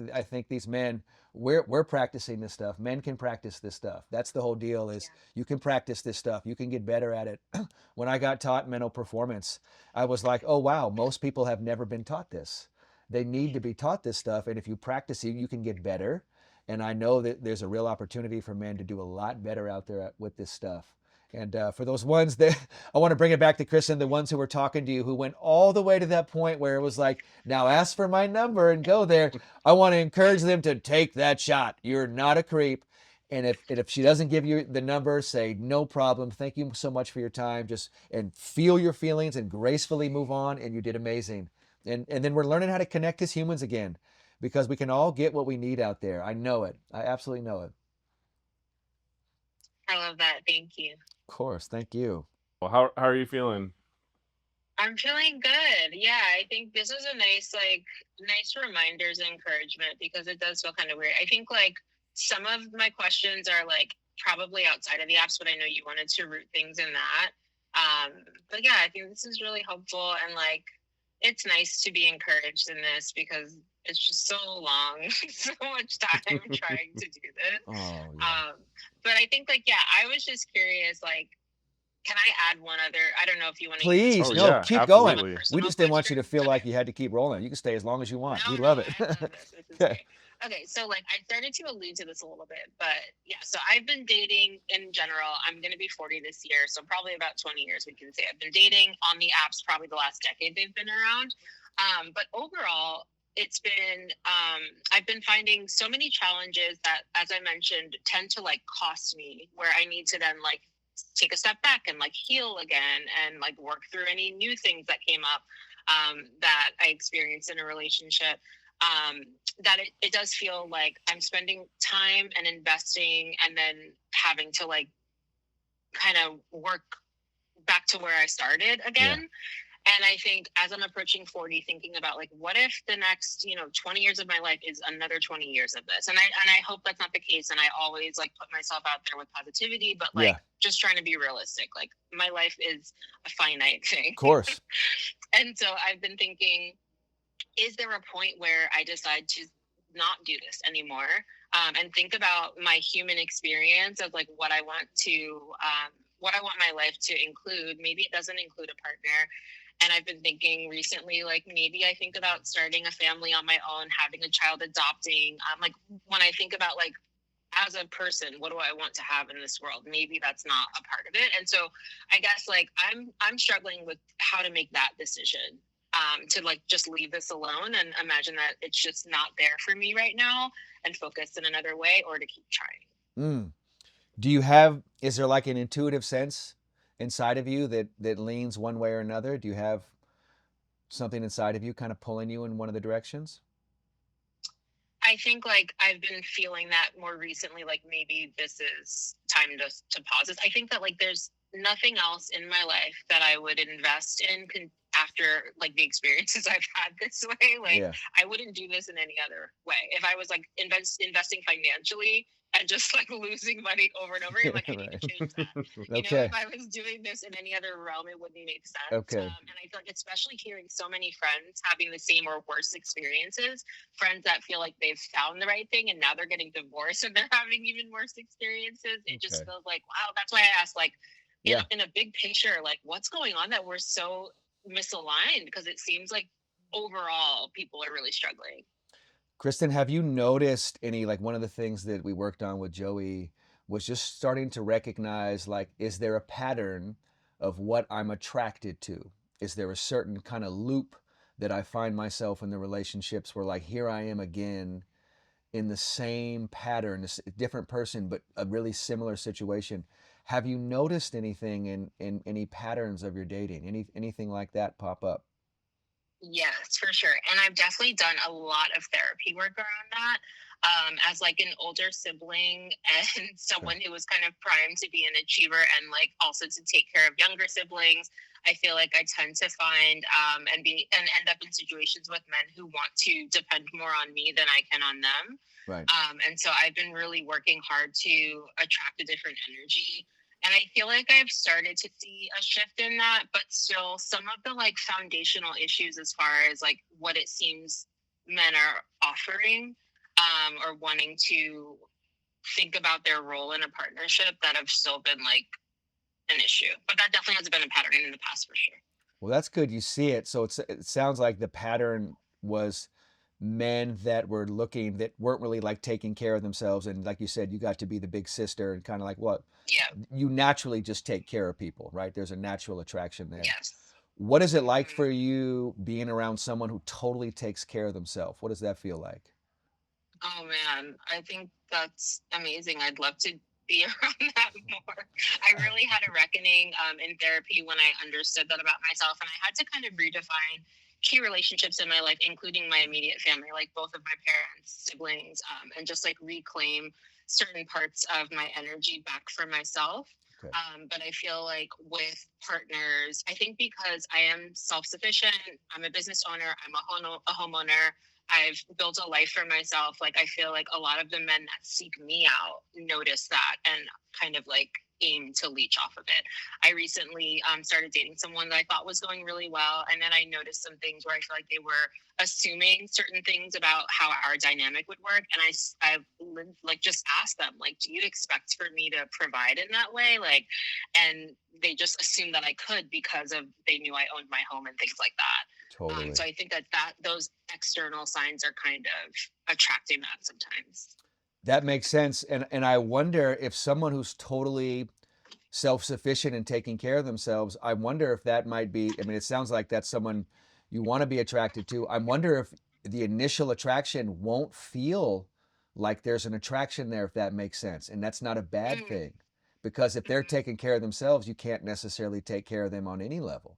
these men, we're practicing this stuff. Men can practice this stuff. That's the whole deal. Is Yeah. you can practice this stuff. You can get better at it. When I got taught mental performance, I was like, oh wow, most people have never been taught this. They need to be taught this stuff, and if you practice it, you can get better. And I know that there's a real opportunity for men to do a lot better out there with this stuff. And for those ones that I want to bring it back to Kristen, the ones who were talking to you, who went all the way to that point where it was like, now ask for my number and go there. I want to encourage them to take that shot. You're not a creep. And if she doesn't give you the number, say no problem. Thank you so much for your time. Just and feel your feelings and gracefully move on. And you did amazing. And then we're learning how to connect as humans again, because we can all get what we need out there. I know it. I absolutely know it. I love that. Thank you. Of course. Thank you. well. How are you feeling? I'm feeling good. Yeah, I think this is a nice reminders and encouragement because it does feel kind of weird. I think like some of my questions are like probably outside of the apps, but I know you wanted to root things in that. But yeah, I think this is really helpful and like it's nice to be encouraged in this because it's just so long, so much time trying to do this. Oh yeah. Um, but I think like yeah, I was just curious like can I add one other? I don't know if you want to use this Please, Oh question no, yeah, or keep if this is going. a absolutely. We personal just didn't want you to question. feel Okay. like you had to keep rolling. You can stay as long as you want. No, We no, love it. I love this. This is Okay. great. Okay, so like I started to allude to this a little bit, but yeah, so I've been dating in general. I'm going to be 40 this year, so probably about 20 years we can say I've been dating on the apps probably the last decade they've been around. But overall, it's been I've been finding so many challenges that, as I mentioned, tend to like cost me where I need to then like take a step back and like heal again and like work through any new things that came up that I experienced in a relationship um, that it does feel like I'm spending time and investing and then having to like kind of work back to where I started Yeah. again. And I think as I'm approaching 40, thinking about like, what if the next, 20 years of my life is another 20 years of this? And I hope that's not the case. And I always like put myself out there with positivity, but like Yeah. just trying to be realistic. Like my life is a finite thing. Of course. And so I've been thinking, is there a point where I decide to not do this anymore and think about my human experience of like what I want my life to include? Maybe it doesn't include a partner. And I've been thinking recently, like maybe I think about starting a family on my own, having a child, adopting. Like when I think about like as a person, what do I want to have in this world? Maybe that's not a part of it. And so I guess like I'm struggling with how to make that decision. To like just leave this alone and imagine that it's just not there for me right now and focus in another way or to keep trying. Mm. Is there like an intuitive sense inside of you that leans one way or another? Do you have something inside of you kind of pulling you in one of the directions? I think like I've been feeling that more recently, like maybe this is time to pause this. I think that like there's nothing else in my life that I would invest in after like the experiences I've had this way. Like Yeah. I wouldn't do this in any other way. If I was like investing financially, and just like losing money over and over. I'm like, I need to Right. change that. Okay. If I was doing this in any other realm, it wouldn't make sense. Okay. And I feel like, especially hearing so many friends having the same or worse experiences, friends that feel like they've found the right thing and now they're getting divorced and they're having even worse experiences. It just Okay. feels like, wow, that's why I asked, like, Yeah. in a big picture, like, what's going on that we're so misaligned? Because it seems like overall people are really struggling. Kristen, have you noticed any, like one of the things that we worked on with Joey was just starting to recognize, like, is there a pattern of what I'm attracted to? Is there a certain kind of loop that I find myself in the relationships where, like, here I am again in the same pattern, a different person, but a really similar situation? Have you noticed anything in any patterns of your dating? Anything like that pop up? Yes, for sure. And I've definitely done a lot of therapy work around that. As like an older sibling and Okay. someone who was kind of primed to be an achiever and like also to take care of younger siblings, I feel like I tend to find and end up in situations with men who want to depend more on me than I can on them. Right. And so I've been really working hard to attract a different energy. And I feel like I've started to see a shift in that, but still some of the like foundational issues as far as like what it seems men are offering, or wanting to think about their role in a partnership, that have still been like an issue. But that definitely has been a pattern in the past for sure. Well, that's good. You see it. So it sounds like the pattern was men that were looking, that weren't really like taking care of themselves. And like you said, you got to be the big sister and kind of like what Yeah. you naturally just take care of people, right? There's a natural attraction there. Yes. What is it like Hmm. for you being around someone who totally takes care of themselves? What does that feel like? Oh man, I think that's amazing. I'd love to be around that more. I really had a reckoning in therapy when I understood that about myself, and I had to kind of redefine key relationships in my life, including my immediate family, like both of my parents, siblings, and just like reclaim certain parts of my energy back for myself. Okay. But I feel like with partners, I think because I am self sufficient, I'm a business owner, I'm a homeowner, I've built a life for myself. Like, I feel like a lot of the men that seek me out notice that and kind of like aim to leech off of it. I recently started dating someone that I thought was going really well. And then I noticed some things where I feel like they were assuming certain things about how our dynamic would work. And I like just asked them, like, do you expect for me to provide in that way? Like, and they just assumed that I could because of they knew I owned my home and things like that. Totally. So I think that those external signs are kind of attracting that sometimes. That makes sense. And I wonder if someone who's totally self-sufficient and taking care of themselves, I wonder if that might be, I mean, it sounds like that's someone you want to be attracted to. I wonder if the initial attraction won't feel like there's an attraction there, if that makes sense. And that's not a bad Mm-hmm. thing, because if they're taking care of themselves, you can't necessarily take care of them on any level.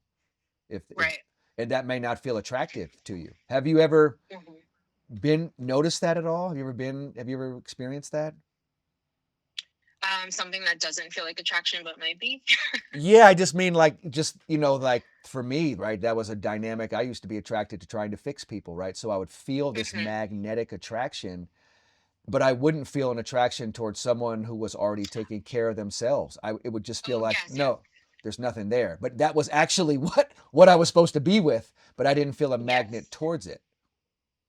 If Right. and that may not feel attractive to you. Have you ever Mm-hmm. been noticed that at all? Have you ever experienced that? Something that doesn't feel like attraction, but might be. Yeah, I just mean like just, like for me, right? That was a dynamic. I used to be attracted to trying to fix people, right? So I would feel this Mm-hmm. magnetic attraction, but I wouldn't feel an attraction towards someone who was already taking care of themselves. It would just feel Oh like, yes, yes, no, there's nothing there. But that was actually what I was supposed to be with, but I didn't feel a magnet yes. towards it.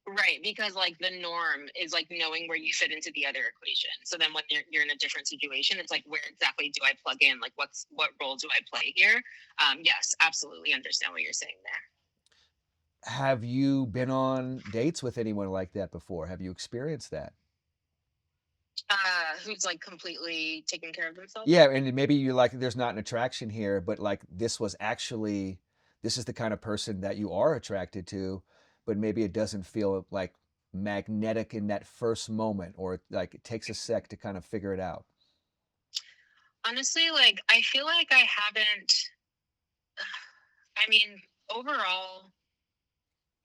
Right, because like the norm is like knowing where you fit into the other equation. So then when you're in a different situation, it's like, where exactly do I plug in? Like, what role do I play here? Yes, absolutely understand what you're saying there. Have you been on dates with anyone like that before? Have you experienced that? Who's like completely taking care of themselves? Yeah, and maybe you're like, there's not an attraction here, but like this is the kind of person that you are attracted to, but maybe it doesn't feel like magnetic in that first moment, or like it takes a sec to kind of figure it out. Honestly, like I feel like I haven't. I mean, overall,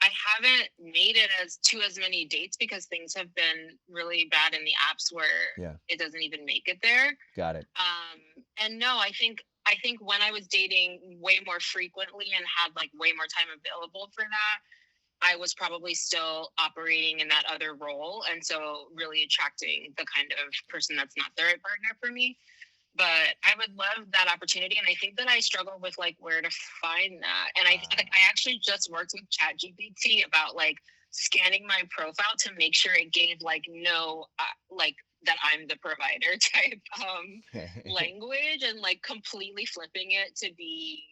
I haven't made it as many dates because things have been really bad in the apps where Yeah, it doesn't even make it there. got it. And no, I think when I was dating way more frequently and had like way more time available for that, I was probably still operating in that other role. And so really attracting the kind of person that's not the right partner for me. But I would love that opportunity. And I think that I struggle with like where to find that. And I actually just worked with ChatGPT about like scanning my profile to make sure it gave like no, like that I'm the provider type language, and like completely flipping it to be,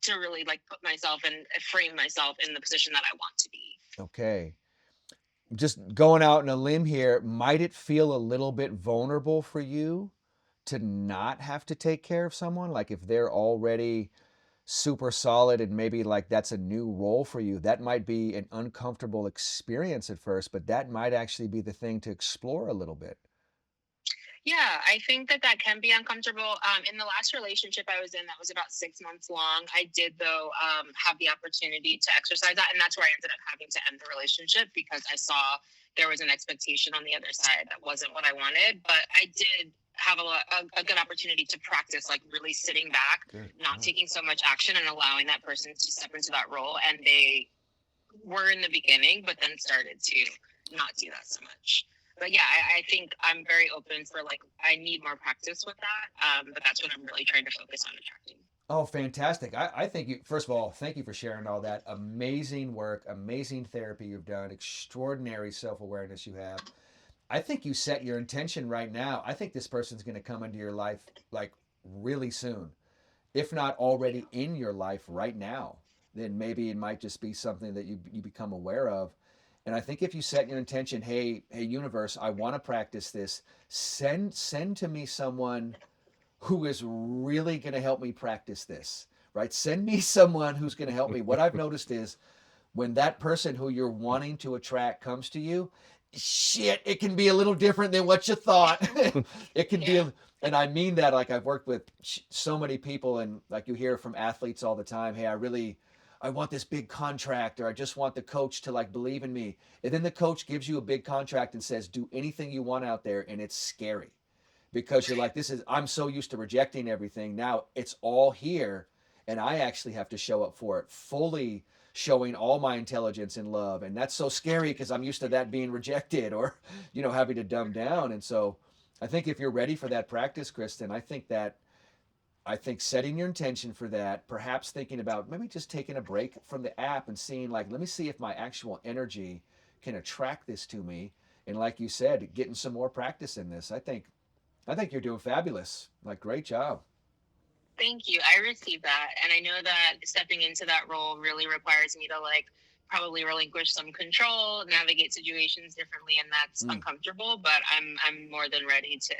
to really like put myself and frame myself in the position that I want to be. Okay. Just going out on a limb here, might it feel a little bit vulnerable for you to not have to take care of someone? Like if they're already super solid and maybe like that's a new role for you, that might be an uncomfortable experience at first, but that might actually be the thing to explore a little bit. Yeah, I think that that can be uncomfortable. In the last relationship I was in, that was about 6 months long. I did, though, have the opportunity to exercise that. And that's where I ended up having to end the relationship, because I saw there was an expectation on the other side that wasn't what I wanted. But I did have a good opportunity to practice, like really sitting back, Good. not taking so much action, and allowing that person to step into that role. And they were in the beginning, but then started to not do that so much. But yeah, I think I'm very open for like, I need more practice with that. But that's what I'm really trying to focus on attracting. Oh, fantastic. I think you, first of all, thank you for sharing all that. Amazing work, amazing therapy you've done, extraordinary self awareness you have. I think you set your intention right now. I think this person's going to come into your life like really soon, if not already in your life right now. Then maybe it might just be something that you become aware of. And I think if you set your intention, hey universe, I want to practice this. Send to me someone who is really going to help me practice this, right? Send me someone who's going to help me. What I've noticed is when that person who you're wanting to attract comes to you, shit, it can be a little different than what you thought. It can be, and I mean that, like I've worked with so many people, and like you hear from athletes all the time, hey, I want this big contract, or I just want the coach to like believe in me. And then the coach gives you a big contract and says, do anything you want out there. And it's scary because you're like, I'm so used to rejecting everything. Now it's all here. And I actually have to show up for it fully, showing all my intelligence and love. And that's so scary because I'm used to that being rejected or, having to dumb down. And so I think if you're ready for that practice, Kristen, I think setting your intention for that, perhaps thinking about maybe just taking a break from the app and seeing like, let me see if my actual energy can attract this to me. And like you said, getting some more practice in this. I think you're doing fabulous. Like, great job. Thank you. I received that. And I know that stepping into that role really requires me to like probably relinquish some control, navigate situations differently, and that's uncomfortable, but I'm more than ready to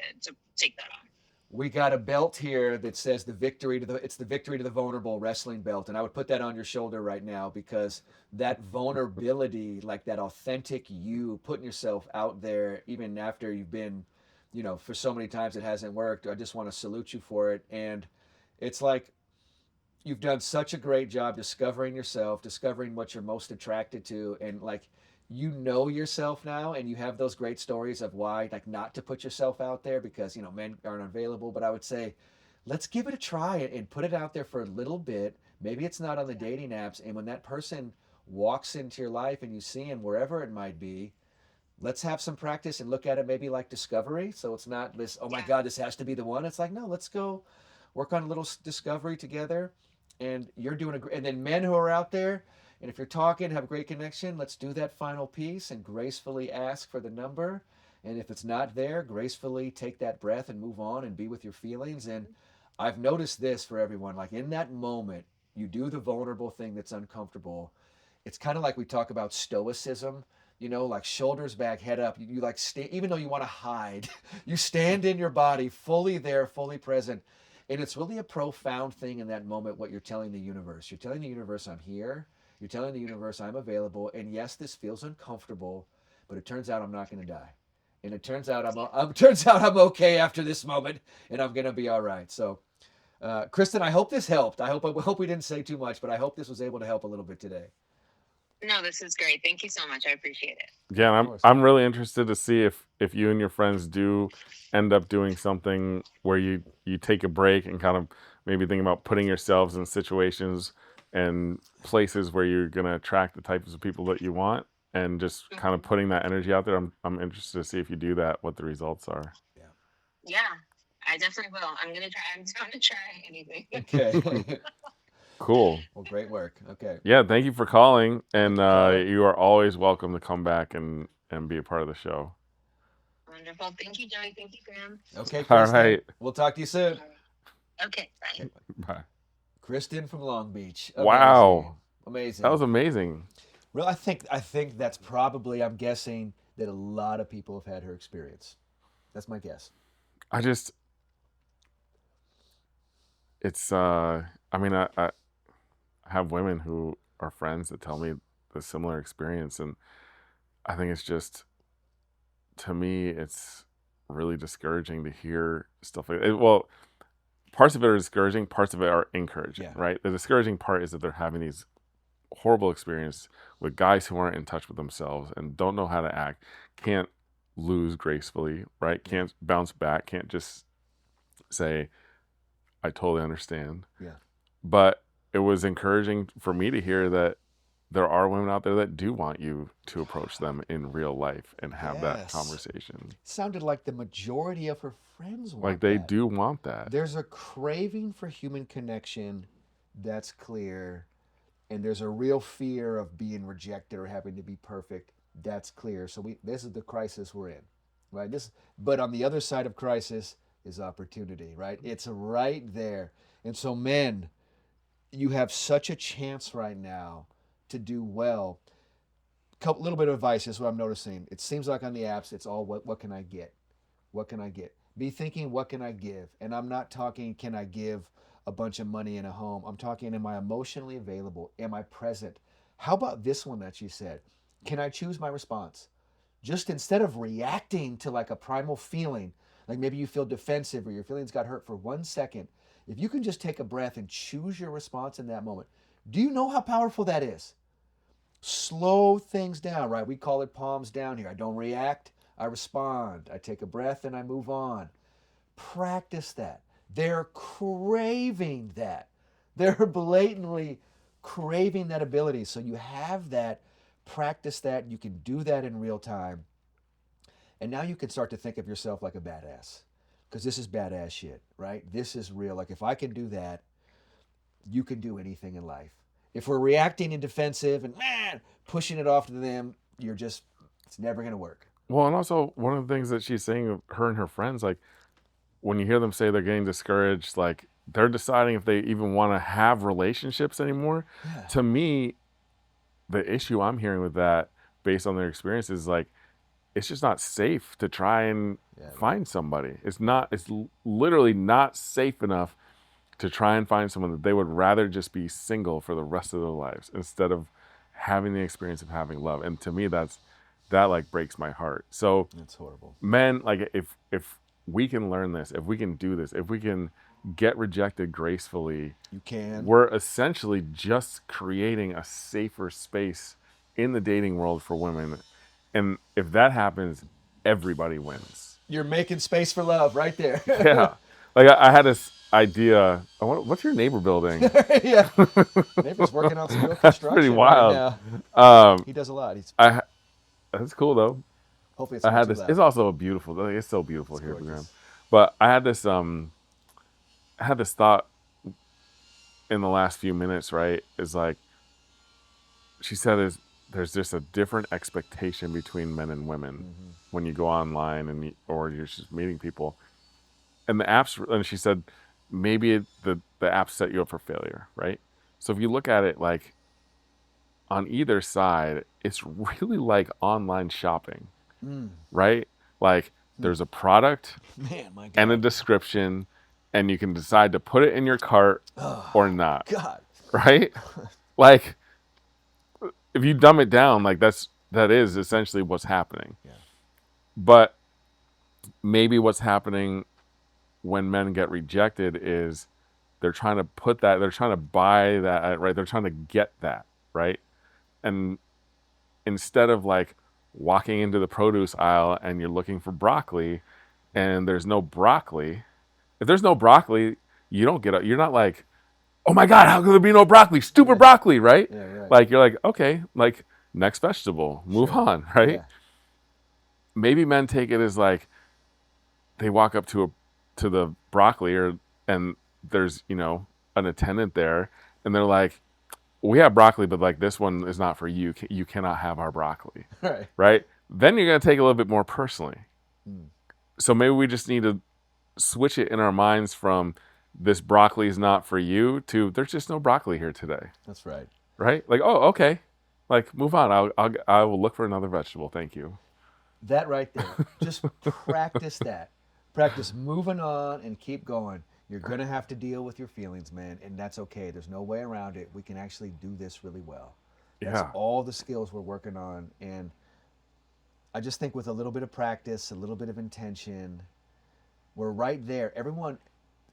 take that on. We got a belt here that says it's the victory to the vulnerable wrestling belt. And I would put that on your shoulder right now because that vulnerability, like that authentic you putting yourself out there, even after you've been, for so many times it hasn't worked. I just want to salute you for it. And it's like, you've done such a great job discovering yourself, discovering what you're most attracted to, and like yourself now, and you have those great stories of why like not to put yourself out there because men aren't available. But I would say, let's give it a try and put it out there for a little bit. Maybe it's not on the dating apps, and when that person walks into your life and you see him wherever it might be, let's have some practice and look at it maybe like discovery. So it's not this, oh my God, this has to be the one. It's like, no, let's go work on a little discovery together. And you're doing and then men who are out there, and if you're talking, have a great connection, let's do that final piece and gracefully ask for the number. And if it's not there, gracefully take that breath and move on and be with your feelings. And I've noticed this for everyone, like in that moment, you do the vulnerable thing that's uncomfortable. It's kind of like we talk about stoicism, like shoulders back, head up. You like stay, even though you want to hide, you stand in your body, fully there, fully present. And it's really a profound thing in that moment, what you're telling the universe. You're telling the universe, I'm here. You're telling the universe, I'm available. And yes, this feels uncomfortable, but it turns out I'm not going to die. And it turns out I'm okay after this moment, and I'm going to be all right. So, Kristen, I hope this helped. I hope we didn't say too much, but I hope this was able to help a little bit today. No, this is great. Thank you so much. I appreciate it. Yeah, I'm really interested to see if you and your friends do end up doing something where you take a break and kind of maybe think about putting yourselves in situations and places where you're going to attract the types of people that you want, and just kind of Mhm. putting that energy out there. I'm interested to see if you do that, what the results are. Yeah, I definitely will. I'm gonna try. I'm just gonna try anything. Okay. Cool. Well, great work. Okay. Yeah, thank you for calling, Thank and you, caller. you are always welcome to come back and be a part of the show. Wonderful. Thank you, Joey. Thank you, Graham. Okay, All Kristen. right. We'll talk to you soon. All right. Okay. Bye. Okay. Bye. Kristen from Long Beach. Amazing. Wow, Amazing. that was amazing. Well, I think that's probably, I'm guessing that a lot of people have had her experience. That's my guess. I just, it's, I mean, I have women who are friends that tell me the similar experience, and I think it's just, to me, it's really discouraging to hear stuff like it. Well, parts of it are discouraging, parts of it are encouraging, Yeah. right? The discouraging part is that they're having these horrible experiences with guys who aren't in touch with themselves and don't know how to act, can't lose gracefully, right? Can't bounce back, can't just say, I totally understand. Yeah. But it was encouraging for me to hear that there are women out there that do want you to approach them in real life and have that Yes. conversation. Sounded like the majority of her friends want Like they that. do want that. There's a craving for human connection that's clear, and there's a real fear of being rejected or having to be perfect. That's clear. So this is the crisis we're in, right? But on the other side of crisis is opportunity, right? It's right there. And so, men, you have such a chance right now to do well. Little bit of advice is what I'm noticing. It seems like on the apps, it's all what can I get? What can I get? Be thinking, what can I give? And I'm not talking, can I give a bunch of money in a home? I'm talking, am I emotionally available? Am I present? How about this one that you said? Can I choose my response? Just instead of reacting to like a primal feeling, like maybe you feel defensive or your feelings got hurt for 1 second, if you can just take a breath and choose your response in that moment, do you know how powerful that is? Slow things down, right? We call it palms down here. I don't react, I respond. I take a breath and I move on. Practice that. They're craving that. They're blatantly craving that ability. So you have that, practice that. You can do that in real time. And now you can start to think of yourself like a badass. Because this is badass shit, right? This is real. Like if I can do that, you can do anything in life. If we're reacting in defensive and pushing it off to them, it's never going to work. Well, and also one of the things that she's saying, her and her friends, like when you hear them say they're getting discouraged, like they're deciding if they even want to have relationships anymore. Yeah. To me, the issue I'm hearing with that, based on their experience, is like it's just not safe to try and find somebody. It's literally not safe enough to try and find someone that they would rather just be single for the rest of their lives instead of having the experience of having love. And to me, that like breaks my heart. So That's horrible. Men, like if we can learn this, if we can do this, if we can get rejected gracefully, You can. we're essentially just creating a safer space in the dating world for women. And if that happens, everybody wins. You're making space for love right there. Yeah. Like I had this idea. What's your neighbor building? Yeah. Neighbor's working on some real construction Pretty wild. right now. He does a lot. That's cool though. Hopefully it's I not had too this. loud. It's also a beautiful. Like, it's so beautiful It's here, gorgeous. Graham. But I had this. I had this thought in the last few minutes. Right, is like she said, there's just a different expectation between men and women when you go online or you're just meeting people, and the apps. And she said maybe the apps set you up for failure, right? So if you look at it like on either side, it's really like online shopping, right? Like there's a product Man, my God. and a description, and you can decide to put it in your cart or not, God. right? Like if you dumb it down, like that is essentially what's happening. Yeah. But maybe what's happening when men get rejected is they're trying to buy that, right? They're trying to get that, right? And instead of like walking into the produce aisle and you're looking for broccoli and there's no broccoli, if there's no broccoli, you don't get you're not like, oh my God, how could there be no broccoli? Stupid broccoli, right? Yeah, right. Like, you're like, okay, like, next vegetable, move on, right? Yeah. Maybe men take it as like they walk up to the broccoli and there's, an attendant there and they're like, we have broccoli, but like this one is not for you. You cannot have our broccoli, Right. right? Then you're going to take it a little bit more personally. Mm. So maybe we just need to switch it in our minds from this broccoli is not for you to there's just no broccoli here today, That's right. right? Like, oh, okay, like move on. I will look for another vegetable. Thank you. That right there. Just practice that. Practice moving on and keep going. You're going to have to deal with your feelings, man, and that's okay. There's no way around it. We can actually do this really well. That's Yeah. all the skills we're working on. And I just think with a little bit of practice, a little bit of intention, we're right there. Everyone,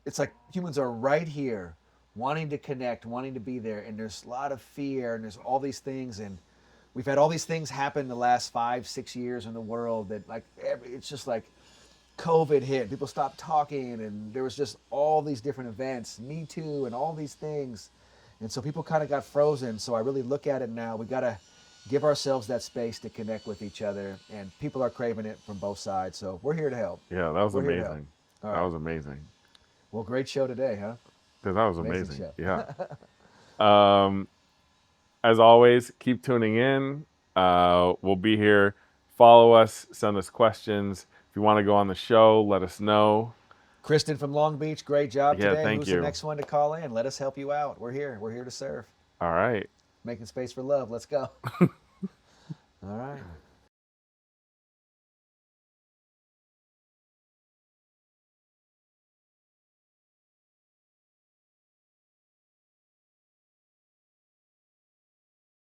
it's like humans are right here wanting to connect, wanting to be there. And there's a lot of fear and there's all these things. And we've had all these things happen the last 5-6 years in the world that like, it's just like COVID hit, people stopped talking and there was just all these different events, Me Too and all these things. And so people kind of got frozen. So I really look at it now. We got to give ourselves that space to connect with each other. And people are craving it from both sides. So we're here to help. Yeah, that was We're here to help. amazing. All That right. was amazing. Well, great show today, huh? That was Amazing amazing. show. Yeah. As always, keep tuning in. We'll be here. Follow us. Send us questions. If you want to go on the show, let us know. Kristen from Long Beach, great job Yeah, today. thank Who's you. the next one to call in? Let us help you out. We're here. We're here to serve. All right. Making space for love. Let's go. All right.